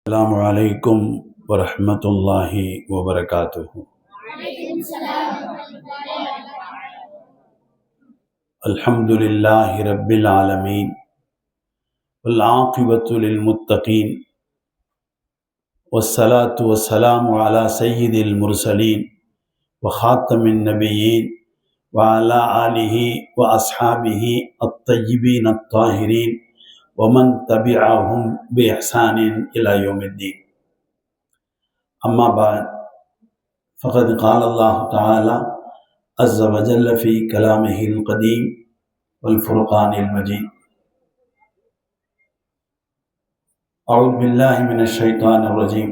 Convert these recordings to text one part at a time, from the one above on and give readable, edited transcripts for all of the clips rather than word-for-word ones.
السلام عليكم ورحمة الله وبركاته. الحمد لله رب العالمين والعاقبة للمتقين والصلاة والسلام على سيد المرسلين وخاتم النبيين وعلى آله وأصحابه الطيبين الطاهرين ومن تبعهم بإحسان إلى يوم الدين. أما بعد فقد قال الله تعالى عز وجل في كلامه القديم والفرقان المجيد: أعوذ بالله من الشيطان الرجيم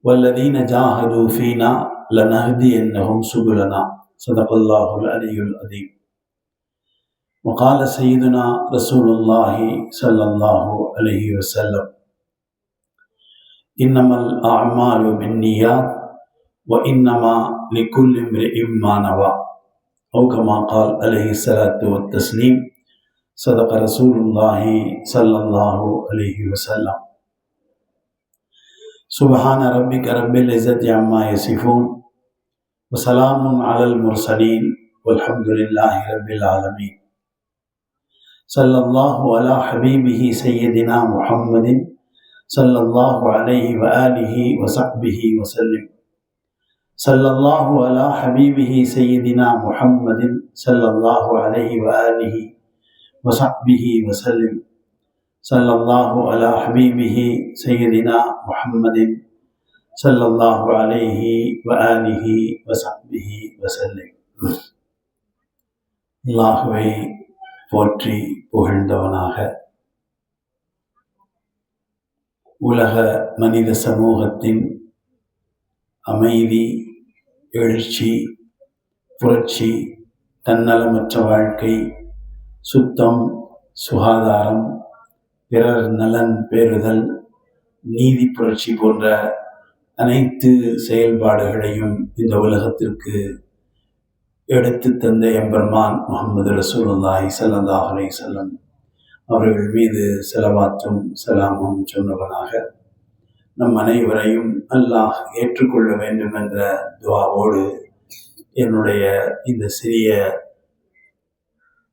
والذين جاهدوا فينا لنهدينهم سبلنا صدق الله العلي العظيم. وقال سيدنا رسول الله صلى الله عليه وسلم: إنما الأعمال بالنيات وإنما لكل امرئ ما نوى، أو كما قال عليه الصلاة والتسليم. صدق رسول الله صلى الله عليه وسلم. سبحان ربك رب العزة عما يصفون وسلام على المرسلين والحمد لله رب العالمين. صلى الله على حبيبه سيدنا محمد صلى الله عليه وآله وصحبه وسلم. صلى الله على حبيبه سيدنا محمد صلى الله عليه وآله وصحبه وسلم. صلى الله على حبيبه سيدنا محمد صلى الله عليه وآله وصحبه وسلم. அல்லாஹ்வை போற்றி புகழ்ந்தவனாக உலக மனித சமூகத்தின் அமைதி, எழுச்சி, புரட்சி, தன்னலமற்ற வாழ்க்கை, சுத்தம், சுகாதாரம், பிறர் நலன் பேறுதல், நீதி புரட்சி போன்ற அனைத்து செயல்பாடுகளையும் இந்த உலகத்திற்கு எடுத்து தந்த எம்பெருமான் முஹம்மது ரசூலுல்லாஹி ஸல்லல்லாஹு அலைஹி வஸல்லம் அவர்கள் மீது ஸலவாத்தும் ஸலாமும் சொன்னவனாக நம் அனைவரையும் அல்லாஹ் ஏற்றுக்கொள்ள வேண்டும் என்ற துஆவோடு என்னுடைய இந்த சிறிய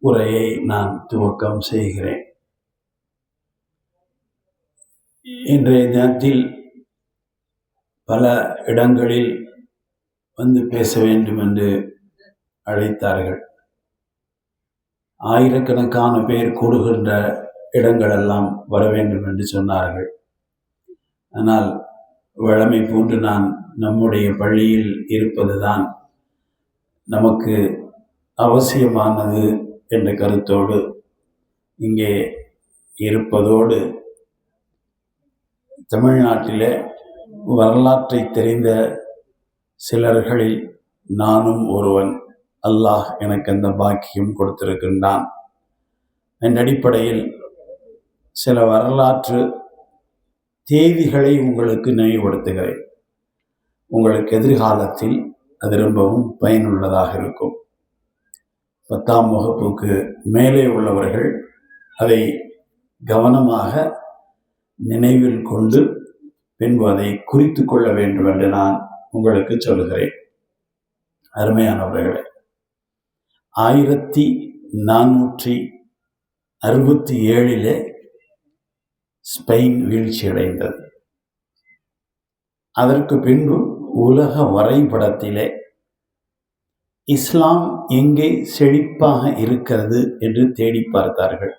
உரையை நான் துவக்கம் செய்கிறேன். இன்றைய தினத்தில் பல இடங்களில் வந்து பேச வேண்டும் என்று அழைத்தார்கள். ஆயிரக்கணக்கான பேர் கூடுகின்ற இடங்களெல்லாம் வர வேண்டும் என்று சொன்னார்கள். ஆனால் வழமை போன்று நான் நம்முடைய பள்ளியில் இருப்பதுதான் நமக்கு அவசியமானது என்ற கருத்தோடு இங்கே இருப்பதோடு தமிழ்நாட்டிலே வரலாற்றை தெரிந்த சிலர்களில் நானும் ஒருவன். அல்லாஹ் எனக்கு அந்த பாக்கியம் கொடுத்திருக்கின்றான். என் அடிப்படையில் சில வரலாற்று தேதிகளை உங்களுக்கு நினைவுபடுத்துகிறேன். உங்களுக்கு எதிர்காலத்தில் அது ரொம்பவும் பயனுள்ளதாக இருக்கும். 10ஆம் வகுப்புக்கு மேலே உள்ளவர்கள் அதை கவனமாக நினைவில் கொண்டு பின்பு அதை குறித்து கொள்ள வேண்டும் என்று நான் உங்களுக்கு சொல்கிறேன். அருமையானவர்களே, 1467 ஸ்பெயின் வீழ்ச்சியடைந்தது. அதற்கு பின்பு உலக வரைபடத்திலே இஸ்லாம் எங்கே செழிப்பாக இருக்கிறது என்று தேடி பார்த்தார்கள்.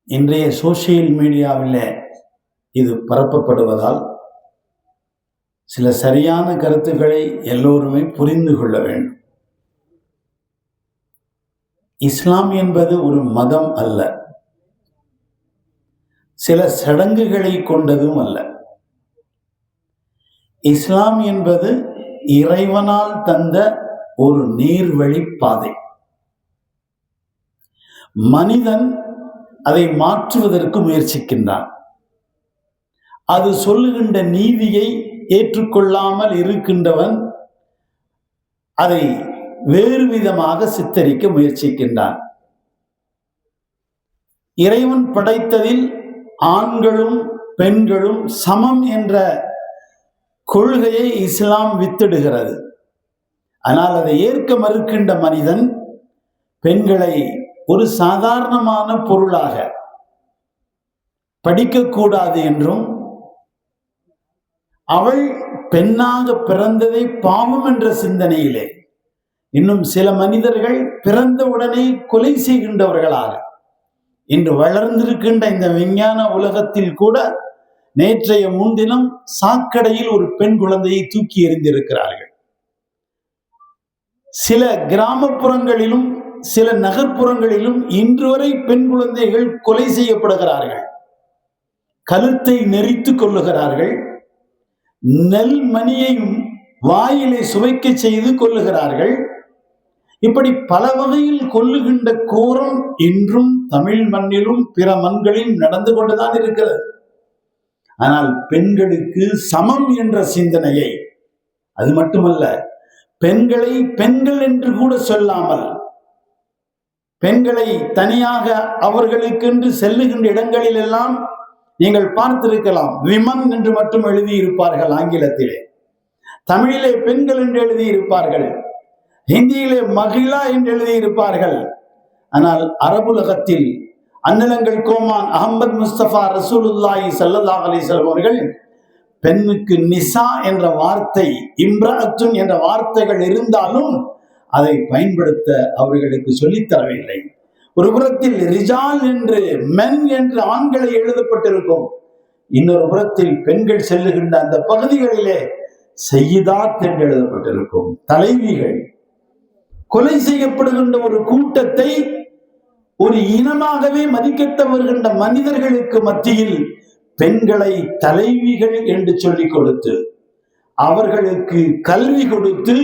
இன்றைய சோசியல் மீடியாவில் இது பரப்பப்படுவதால் சில சரியான கருத்துக்களை எல்லோருமே புரிந்து கொள்ள வேண்டும். இஸ்லாம் என்பது ஒரு மதம் அல்ல, சில சடங்குகளை கொண்டதும் அல்ல. இஸ்லாம் என்பது இறைவனால் தந்த ஒரு நேர்வழி பாதை. மனிதன் அதை மாற்றுவதற்கு முயற்சிக்கின்றான். அது சொல்லுகின்ற நீதியை ஏற்றுக்கொள்ளாமல் இருக்கின்றவன் அதை வேறு விதமாக சித்தரிக்க முயற்சிக்கின்றான். இறைவன் படைத்ததில் ஆண்களும் பெண்களும் சமம் என்ற கொள்கையை இஸ்லாம் வித்திடுகிறது. ஆனால் அதை ஏற்க மறுக்கின்ற மனிதன் பெண்களை ஒரு சாதாரணமான பொருளாக படிக்கக்கூடாது என்றும், அவள் பெண்ணாக பிறந்ததை பாவம் என்ற சிந்தனையிலே இன்னும் சில மனிதர்கள் பிறந்தவுடனே கொலை செய்கின்றவர்களாக இன்று வளர்ந்திருக்கின்ற இந்த விஞ்ஞான உலகத்தில் கூட நேற்றைய முன்தினம் சாக்கடையில் ஒரு பெண் குழந்தையை தூக்கி எறிந்திருக்கிறார்கள். சில கிராமப்புறங்களிலும் சில நகர்ப்புறங்களிலும் இன்று வரை பெண் குழந்தைகள் கொலை செய்யப்படுகிறார்கள். கழுத்தை நெரித்து கொள்ளுகிறார்கள். நெல் மணியையும் வாயிலை சுவைக்க செய்து கொள்ளுகிறார்கள். இப்படி பல வகையில் கொல்லுகின்ற கோரம் இன்றும் தமிழ் மண்ணிலும் பிற மண்களில் நடந்து கொண்டுதான் இருக்கிறது. ஆனால் பெண்களுக்கு சமம் என்ற சிந்தனையை, அது மட்டுமல்ல, பெண்களை பெண்கள் என்று கூட சொல்லாமல், பெண்களை தனியாக அவர்களுக்கென்று செல்லுகின்ற இடங்களில் எல்லாம் நீங்கள் பார்த்திருக்கலாம், விமன் என்று மட்டும் எழுதியிருப்பார்கள் ஆங்கிலத்திலே. தமிழிலே பெண்கள் என்று எழுதியிருப்பார்கள், ஹிந்தியிலே மகிழா என்று எழுதியிருப்பார்கள். ஆனால் அரபுலகத்தில் அன்னலங்கள் கோமான் அஹமது முஸ்தபா ரசூலுல்லாஹி ஸல்லல்லாஹு அலைஹி வஸல்லம் அவர்கள் பெண்ணுக்கு நிசா என்ற வார்த்தை, இம்ரஅத்துன் என்ற வார்த்தைகள் இருந்தாலும் அதை பயன்படுத்த அவர்களுக்கு சொல்லித்தரவில்லை. ஒரு புறத்தில் ரிஜால் என்று, மென் என்று ஆண்களை எழுதப்பட்டிருக்கும், இன்னொரு புறத்தில் பெண்கள் செல்லுகின்ற அந்த பகுதிகளிலே சையிதாத் என்று எழுதப்பட்டிருக்கும், தலைவிகள். கொலை செய்யப்படுகின்ற ஒரு கூட்டத்தை ஒரு இனமாகவே மதிக்கத்த வருகின்ற மனிதர்களுக்கு மத்தியில் பெண்களை தலைவிகள் என்று சொல்லிக் கொடுத்து, அவர்களுக்கு கல்வி கொடுத்து,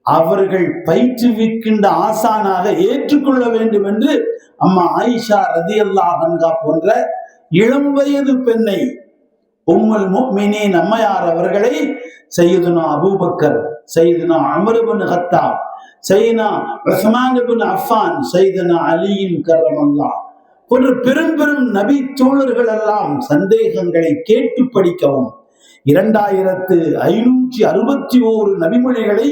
அவர்கள் பயிற்றுவிக்கின்ற ஆசானாக ஏற்றுக்கொள்ள வேண்டும் என்று அம்மா ஆயிஷா ரலியல்லாஹு அன்ஹா போன்ற இளம் வயது பெண்ணை, உம்முல் முஃமினீன் அம்மையார் அவர்களை சையதுனா Abu Bakr, சையதுனா Umar ibn Khattab, சையதுனா Usman இப்னு அஃபான், சையதுனா அலியின் கர்ரமல்லாஹ் போன்ற பெரும் பெரும் நபி தோழர்கள் எல்லாம் சந்தேகங்களை கேட்டு படிக்கவும் 2561 நபிமொழிகளை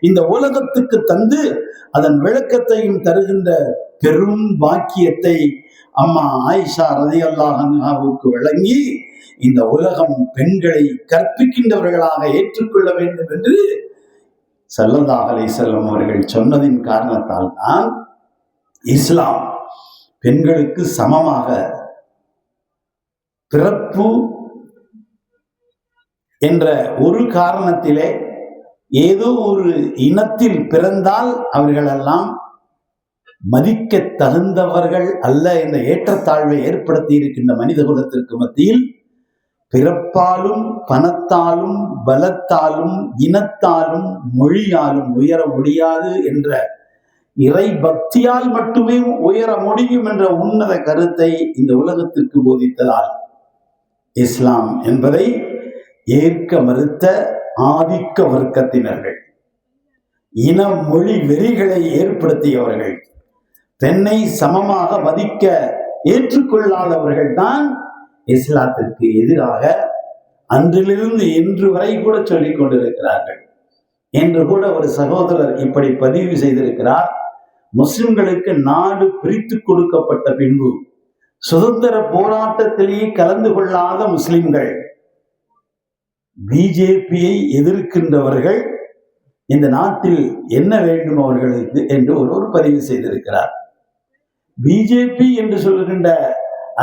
இந்த உலகத்துக்கு தந்து அதன் விளக்கத்தையும் தருகின்ற பெரும் பாக்கியத்தை அம்மா ஆயிஷா ரலியல்லாஹு அன்ஹாவுக்கு வழங்கி இந்த உலகம் பெண்களை கற்பிக்கின்றவர்களாக ஏற்றுக்கொள்ள வேண்டும் என்று ஸல்லல்லாஹு அலைஹி வஸல்லம் அவர்கள் சொன்னதின் காரணத்தால் தான் இஸ்லாம் பெண்களுக்கு சமமாக பிறப்பு என்ற ஒரு காரணத்திலே ஏதோ ஒரு இனத்தில் பிறந்தால் அவர்களெல்லாம் மதிக்க தகுந்தவர்கள் அல்ல என்ற ஏற்றத்தாழ்வை ஏற்படுத்தி இருக்கின்ற மனித குலத்திற்கு மத்தியில் பிறப்பாலும் பணத்தாலும் பலத்தாலும் இனத்தாலும் மொழியாலும் உயர முடியாது என்ற இறை பக்தியால் மட்டுமே உயர முடியும் என்ற உன்னத கருத்தை இந்த உலகத்திற்கு போதித்ததால் இஸ்லாம் என்பதை ஏற்க மறுத்த ஆதிக்க வர்க்கத்தினர்கள், இன மொழி வெறிகளை ஏற்படுத்தியவர்கள், பெண்ணை சமமாக மதிக்க ஏற்றுக்கொள்ளாதவர்கள் தான் இஸ்லாத்திற்கு எதிராக அன்றிலிருந்து இன்று வரை கூட சொல்லிக் கொண்டிருக்கிறார்கள். என்று கூட ஒரு சகோதரர் இப்படி பதிவு செய்திருக்கிறார். முஸ்லிம்களுக்கு நாடு பிரித்து கொடுக்கப்பட்ட பின்பு சுதந்திர போராட்டத்திலேயே கலந்து கொள்ளாத முஸ்லிம்கள், பிஜேபியை எதிர்க்கின்றவர்கள் இந்த நாட்டில் என்ன வேண்டும் அவர்களுக்கு என்று ஒரு பதிவு செய்திருக்கிறார். பிஜேபி என்று சொல்லுகின்ற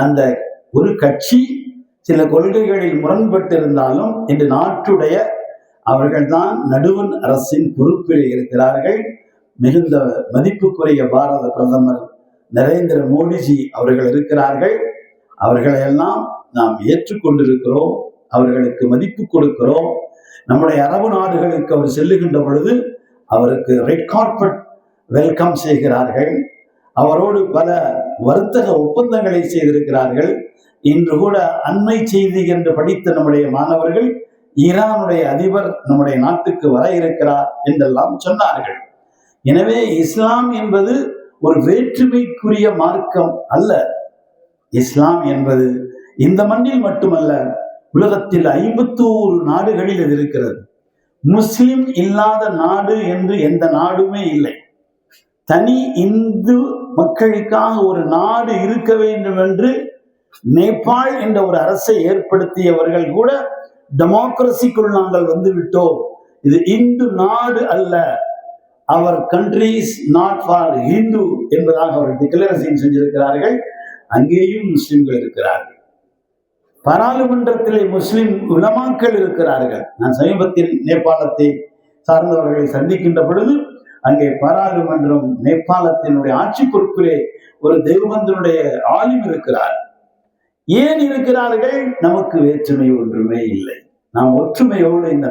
அந்த ஒரு கட்சி சில கொள்கைகளில் முரண்பட்டிருந்தாலும் இன்று நாட்டுடைய அவர்கள்தான் நடுவண் அரசின் பொறுப்பில் இருக்கிறார்கள். மிகுந்த மதிப்புக்குரிய பாரத பிரதமர் நரேந்திர மோடிஜி அவர்கள் இருக்கிறார்கள். அவர்களையெல்லாம் நாம் ஏற்றுக்கொண்டிருக்கிறோம், அவர்களுக்கு மதிப்பு கொடுக்கிறோம். நம்முடைய அரபு நாடுகளுக்கு அவர் செல்லுகின்ற பொழுது அவருக்கு ரெட் கார்பெட் வெல்கம் செய்கிறார்கள். அவரோடு பல வர்த்தக ஒப்பந்தங்களை செய்திருக்கிறார்கள். இன்று கூட அண்மை செய்தி என்று படித்த நம்முடைய மாணவர்கள் ஈரானுடைய அதிபர் நம்முடைய நாட்டுக்கு வர இருக்கிறார் என்றெல்லாம் சொன்னார்கள். எனவே இஸ்லாம் என்பது ஒரு வேற்றுமைக்குரிய மார்க்கம் அல்ல. இஸ்லாம் என்பது இந்த மண்ணில் மட்டுமல்ல, உலகத்தில் 51 நாடுகளில் இது இருக்கிறது. முஸ்லிம் இல்லாத நாடு என்று எந்த நாடுமே இல்லை. தனி இந்து மக்களுக்காக ஒரு நாடு இருக்க வேண்டும் என்று நேபாள் என்ற ஒரு அரசை ஏற்படுத்தியவர்கள் கூட டெமோக்ரஸிக்குள் நாங்கள் வந்து விட்டோம், இது இந்து நாடு அல்ல, அவர் country is not for Hindu என்பதாக அவர் டிக்ளரேஷன் செஞ்சிருக்கிறார்கள். அங்கேயும் முஸ்லிம்கள் இருக்கிறார்கள். பாராளுமன்றத்திலே முஸ்லிம் உலமாக்கள் இருக்கிறார்கள். நான் சமீபத்தில் நேபாளத்தை சார்ந்தவர்களை சந்திக்கின்ற பொழுது அங்கே பாராளுமன்றம் நேபாளத்தினுடைய ஆட்சி பொறுப்பிலே ஒரு தேவபந்தனுடைய ஆலிம் இருக்கிறார். ஏன் இருக்கிறார்கள்? நமக்கு வேற்றுமை ஒன்றுமே இல்லை. நாம் ஒற்றுமையோடு இந்த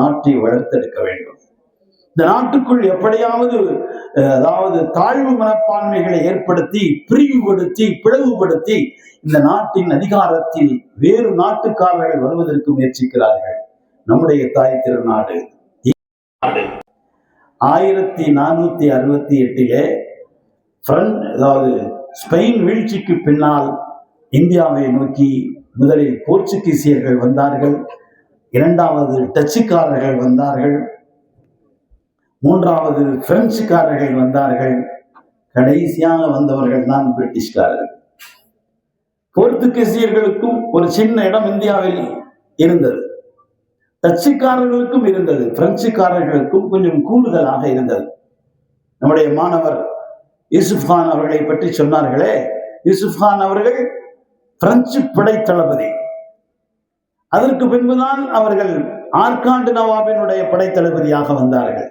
நாட்டை வளர்த்தெடுக்க வேண்டும். இந்த நாட்டுக்குள் எப்படியாவது தாழ்வு மனப்பான்மைகளை ஏற்படுத்தி பிரிவுபடுத்தி பிளவுபடுத்தி இந்த நாட்டின் அதிகாரத்தில் வேறு நாட்டுக்காரர்கள் வருவதற்கு முயற்சிக்கிறார்கள். நம்முடைய தாய் திருநாடு 1468 ஸ்பெயின் வீழ்ச்சிக்கு பின்னால் இந்தியாவை நோக்கி முதலில் போர்ச்சுகீசியர்கள் வந்தார்கள், இரண்டாவது டச்சுக்காரர்கள் வந்தார்கள், மூன்றாவது பிரெஞ்சுக்காரர்கள் வந்தார்கள், கடைசியாக வந்தவர்கள் தான் பிரிட்டிஷ்காரர்கள். போர்த்துகீசியர்களுக்கும் ஒரு சின்ன இடம் இந்தியாவில் இருந்தது, டச்சுக்காரர்களுக்கும் இருந்தது, பிரெஞ்சுக்காரர்களுக்கும் கொஞ்சம் கூடுதலாக இருந்தது. நம்முடைய மாணவர் யூசுப் கான் அவர்களை பற்றி சொன்னார்களே, யூசுப் கான் அவர்கள் பிரெஞ்சு படை தளபதி. அதற்கு பின்புதான் அவர்கள் ஆற்காடு நவாபினுடைய படை தளபதியாக வந்தார்கள்.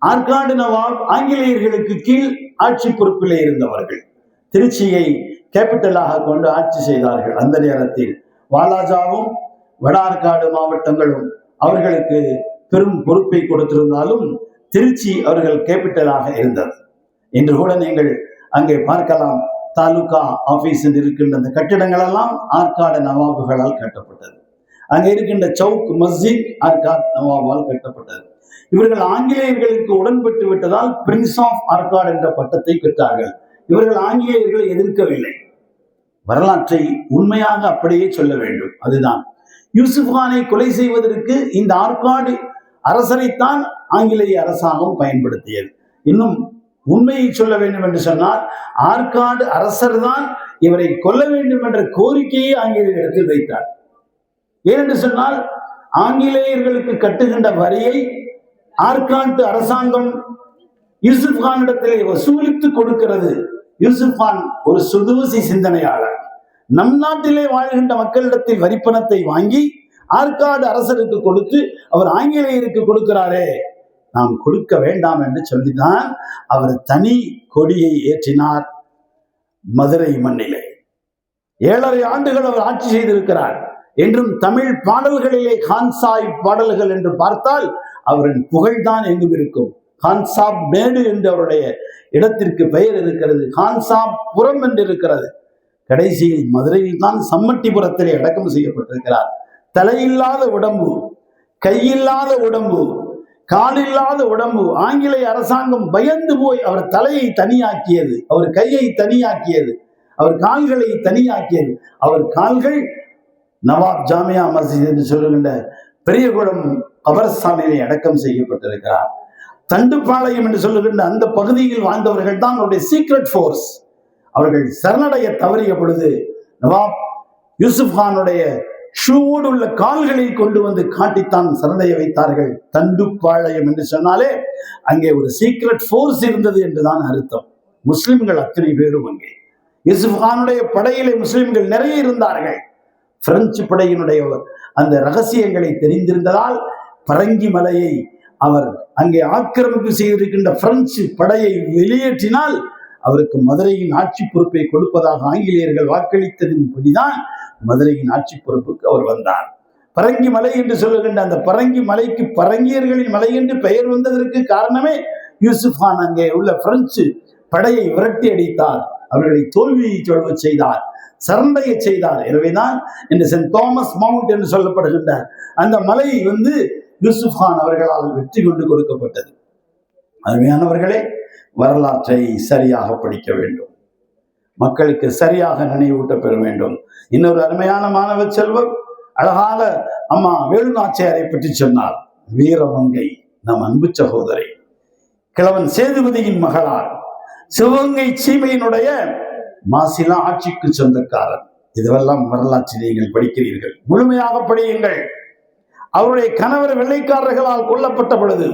ஆற்காடு நவாப் ஆங்கிலேயர்களுக்கு கீழ் ஆட்சி பொறுப்பிலே இருந்தவர்கள். திருச்சியை கேபிட்டலாக கொண்டு ஆட்சி செய்தார்கள். அந்த நேரத்தில் வாலாஜாவும் வட ஆற்காடு மாவட்டங்களும் அவர்களுக்கு பெரும் பொறுப்பை கொடுத்திருந்தாலும் திருச்சி அவர்கள் கேபிட்டலாக இருந்தது. இன்று கூட நீங்கள் அங்கே பார்க்கலாம், தாலுகா ஆபீஸ் இருக்கின்ற அந்த கட்டிடங்கள் எல்லாம் ஆற்காடு நவாபுகளால் கட்டப்பட்டது. அங்கே இருக்கின்ற சவுக் மஸ்ஜித் ஆற்காடு நவாபால் கட்டப்பட்டது. இவர்கள் ஆங்கிலேயர்களுக்கு உடன்பட்டு விட்டதால் பிரின்ஸ் ஆஃப் ஆற்காடு என்ற பட்டத்தை பெற்றார்கள். இவர்கள் ஆங்கிலேயர்களை எதிர்க்கவில்லை. வரலாற்றை உண்மையாக அப்படியே சொல்ல வேண்டும். அதுதான் யூசுப் கானை கொலை செய்வதற்கு இந்த ஆற்காடு அரசரைத்தான் ஆங்கிலேய அரசாங்கம் பயன்படுத்தியது. இன்னும் உண்மையை சொல்ல வேண்டும் என்று சொன்னால், ஆற்காடு அரசர் தான் இவரை கொல்ல வேண்டும் என்ற கோரிக்கையை ஆங்கிலேயர்களுக்கு வைத்தார். ஏனென்று சொன்னால், ஆங்கிலேயர்களுக்கு கட்டுகின்ற வரியை ஆற்காட்டு அரசாங்கம் யூசுப் கானிடத்திலே வசூலித்து கொடுக்கிறது. யூசுப் கான் ஒரு சுதூசி சிந்தனையாளர். நம் நாட்டிலே வாழ்கின்ற மக்களிடத்தில் வரிப்பணத்தை வாங்கி ஆற்காடு அரசருக்கு கொடுத்து அவர் ஆங்கிலேயருக்கு கொடுக்கிறாரே, நாம் கொடுக்க வேண்டாம் என்று சொல்லிதான் அவர் தனி கொடியை ஏற்றினார் மதுரை மண்ணிலே. 7.5 ஆண்டுகள் அவர் ஆட்சி செய்திருக்கிறார். என்றும் தமிழ் பாடல்களிலே கான்சாய் பாடல்கள் என்று பார்த்தால் அவரின் புகழ்தான் எங்கும் இருக்கும். கான்சாப் மேடு என்று அவருடைய இடத்திற்கு பெயர் இருக்கிறது, கான்சாப் புறம் என்று இருக்கிறது. கடைசியில் மதுரையில் தான் சம்மட்டிபுரத்திலே அடக்கம் செய்யப்பட்டிருக்கிறார். தலையில்லாத உடம்பு, கையில்லாத உடம்பு, காலில்லாத உடம்பு. ஆங்கிலேய அரசாங்கம் பயந்து போய் அவர் தலையை தனியாக்கியது, அவர் கையை தனியாக்கியது, அவர் கால்களை தனியாக்கியது. அவர் கால்கள் நவாப் ஜாமியா மஸ்ஜித் என்று சொல்லுகின்ற பெரியகுளம் கபர்ஸ்தானிலே அடக்கம் செய்யப்பட்டிருக்கிறார். தண்டுப்பாளையம் என்று சொல்லுகின்ற அந்த பகுதியில் வாழ்ந்தவர்கள் தான் அவருடைய சீக்ரெட் போர்ஸ். அவர்கள் சரணடைய தவறிய பொழுது நவாப் யூசுப் கானுடைய ஷூவோடு உள்ள கால்களை கொண்டு வந்து காட்டித்தான் சரணடைய வைத்தார்கள். தண்டுப்பாளையம் என்று சொன்னாலே அங்கே ஒரு சீக்ரெட் போர்ஸ் இருந்தது என்றுதான் அர்த்தம். முஸ்லிம்கள் அத்தனை பேரும் அங்கே, யூசுப் கானுடைய படையிலே முஸ்லிம்கள் நிறைய இருந்தார்கள். பிரெஞ்சு படையினுடைய அந்த ரகசியங்களை தெரிந்திருந்ததால் பரங்கி மலையை அவர் அங்கே ஆக்கிரமிப்பு செய்திருக்கின்ற பிரெஞ்சு படையை வெளியேற்றினால் அவருக்கு மதுரையின் ஆட்சி பொறுப்பை கொடுப்பதாக ஆங்கிலேயர்கள் வாக்களித்ததின்படிதான் மதுரையின் ஆட்சி பொறுப்புக்கு அவர் வந்தார். பரங்கி மலை என்று சொல்லுகின்ற அந்த பரங்கி மலைக்கு பரங்கியர்களின் மலை என்று பெயர் வந்ததற்கு காரணமே யூசுப் கான் அங்கே உள்ள பிரெஞ்சு படையை விரட்டி அடித்தார், அவர்களை தோல்வியை சொல்வ செய்தார், சரண்டைய செய்தார். எனவேதான் இந்த சென்ட் தாமஸ் மவுண்ட் என்று சொல்லப்படுகின்ற அந்த மலை யூசுப் கான் அவர்களால் வெற்றி கொண்டு கொடுக்கப்பட்டது. அருமையானவர்களே, வரலாற்றை சரியாக படிக்க வேண்டும். மக்களுக்கு சரியாக நினைவூட்ட பெற வேண்டும். இன்னொரு அருமையான மாணவ செல்வம் அழகாக அம்மா வேலு நாச்சியாரை பற்றி சொன்னார். வீரமங்கை நம் அன்பு சகோதரி, கிழவன் சேதுபதியின் மகளார், சிவகங்கை சீமையினுடைய மாசிலா ஆட்சிக்கு சொந்தக்காரர். இதுவெல்லாம் வரலாற்றில் நீங்கள் படிக்கிறீர்கள், முழுமையாக படியுங்கள். அவருடைய கணவர் வெள்ளைக்காரர்களால் கொல்லப்பட்ட பொழுது,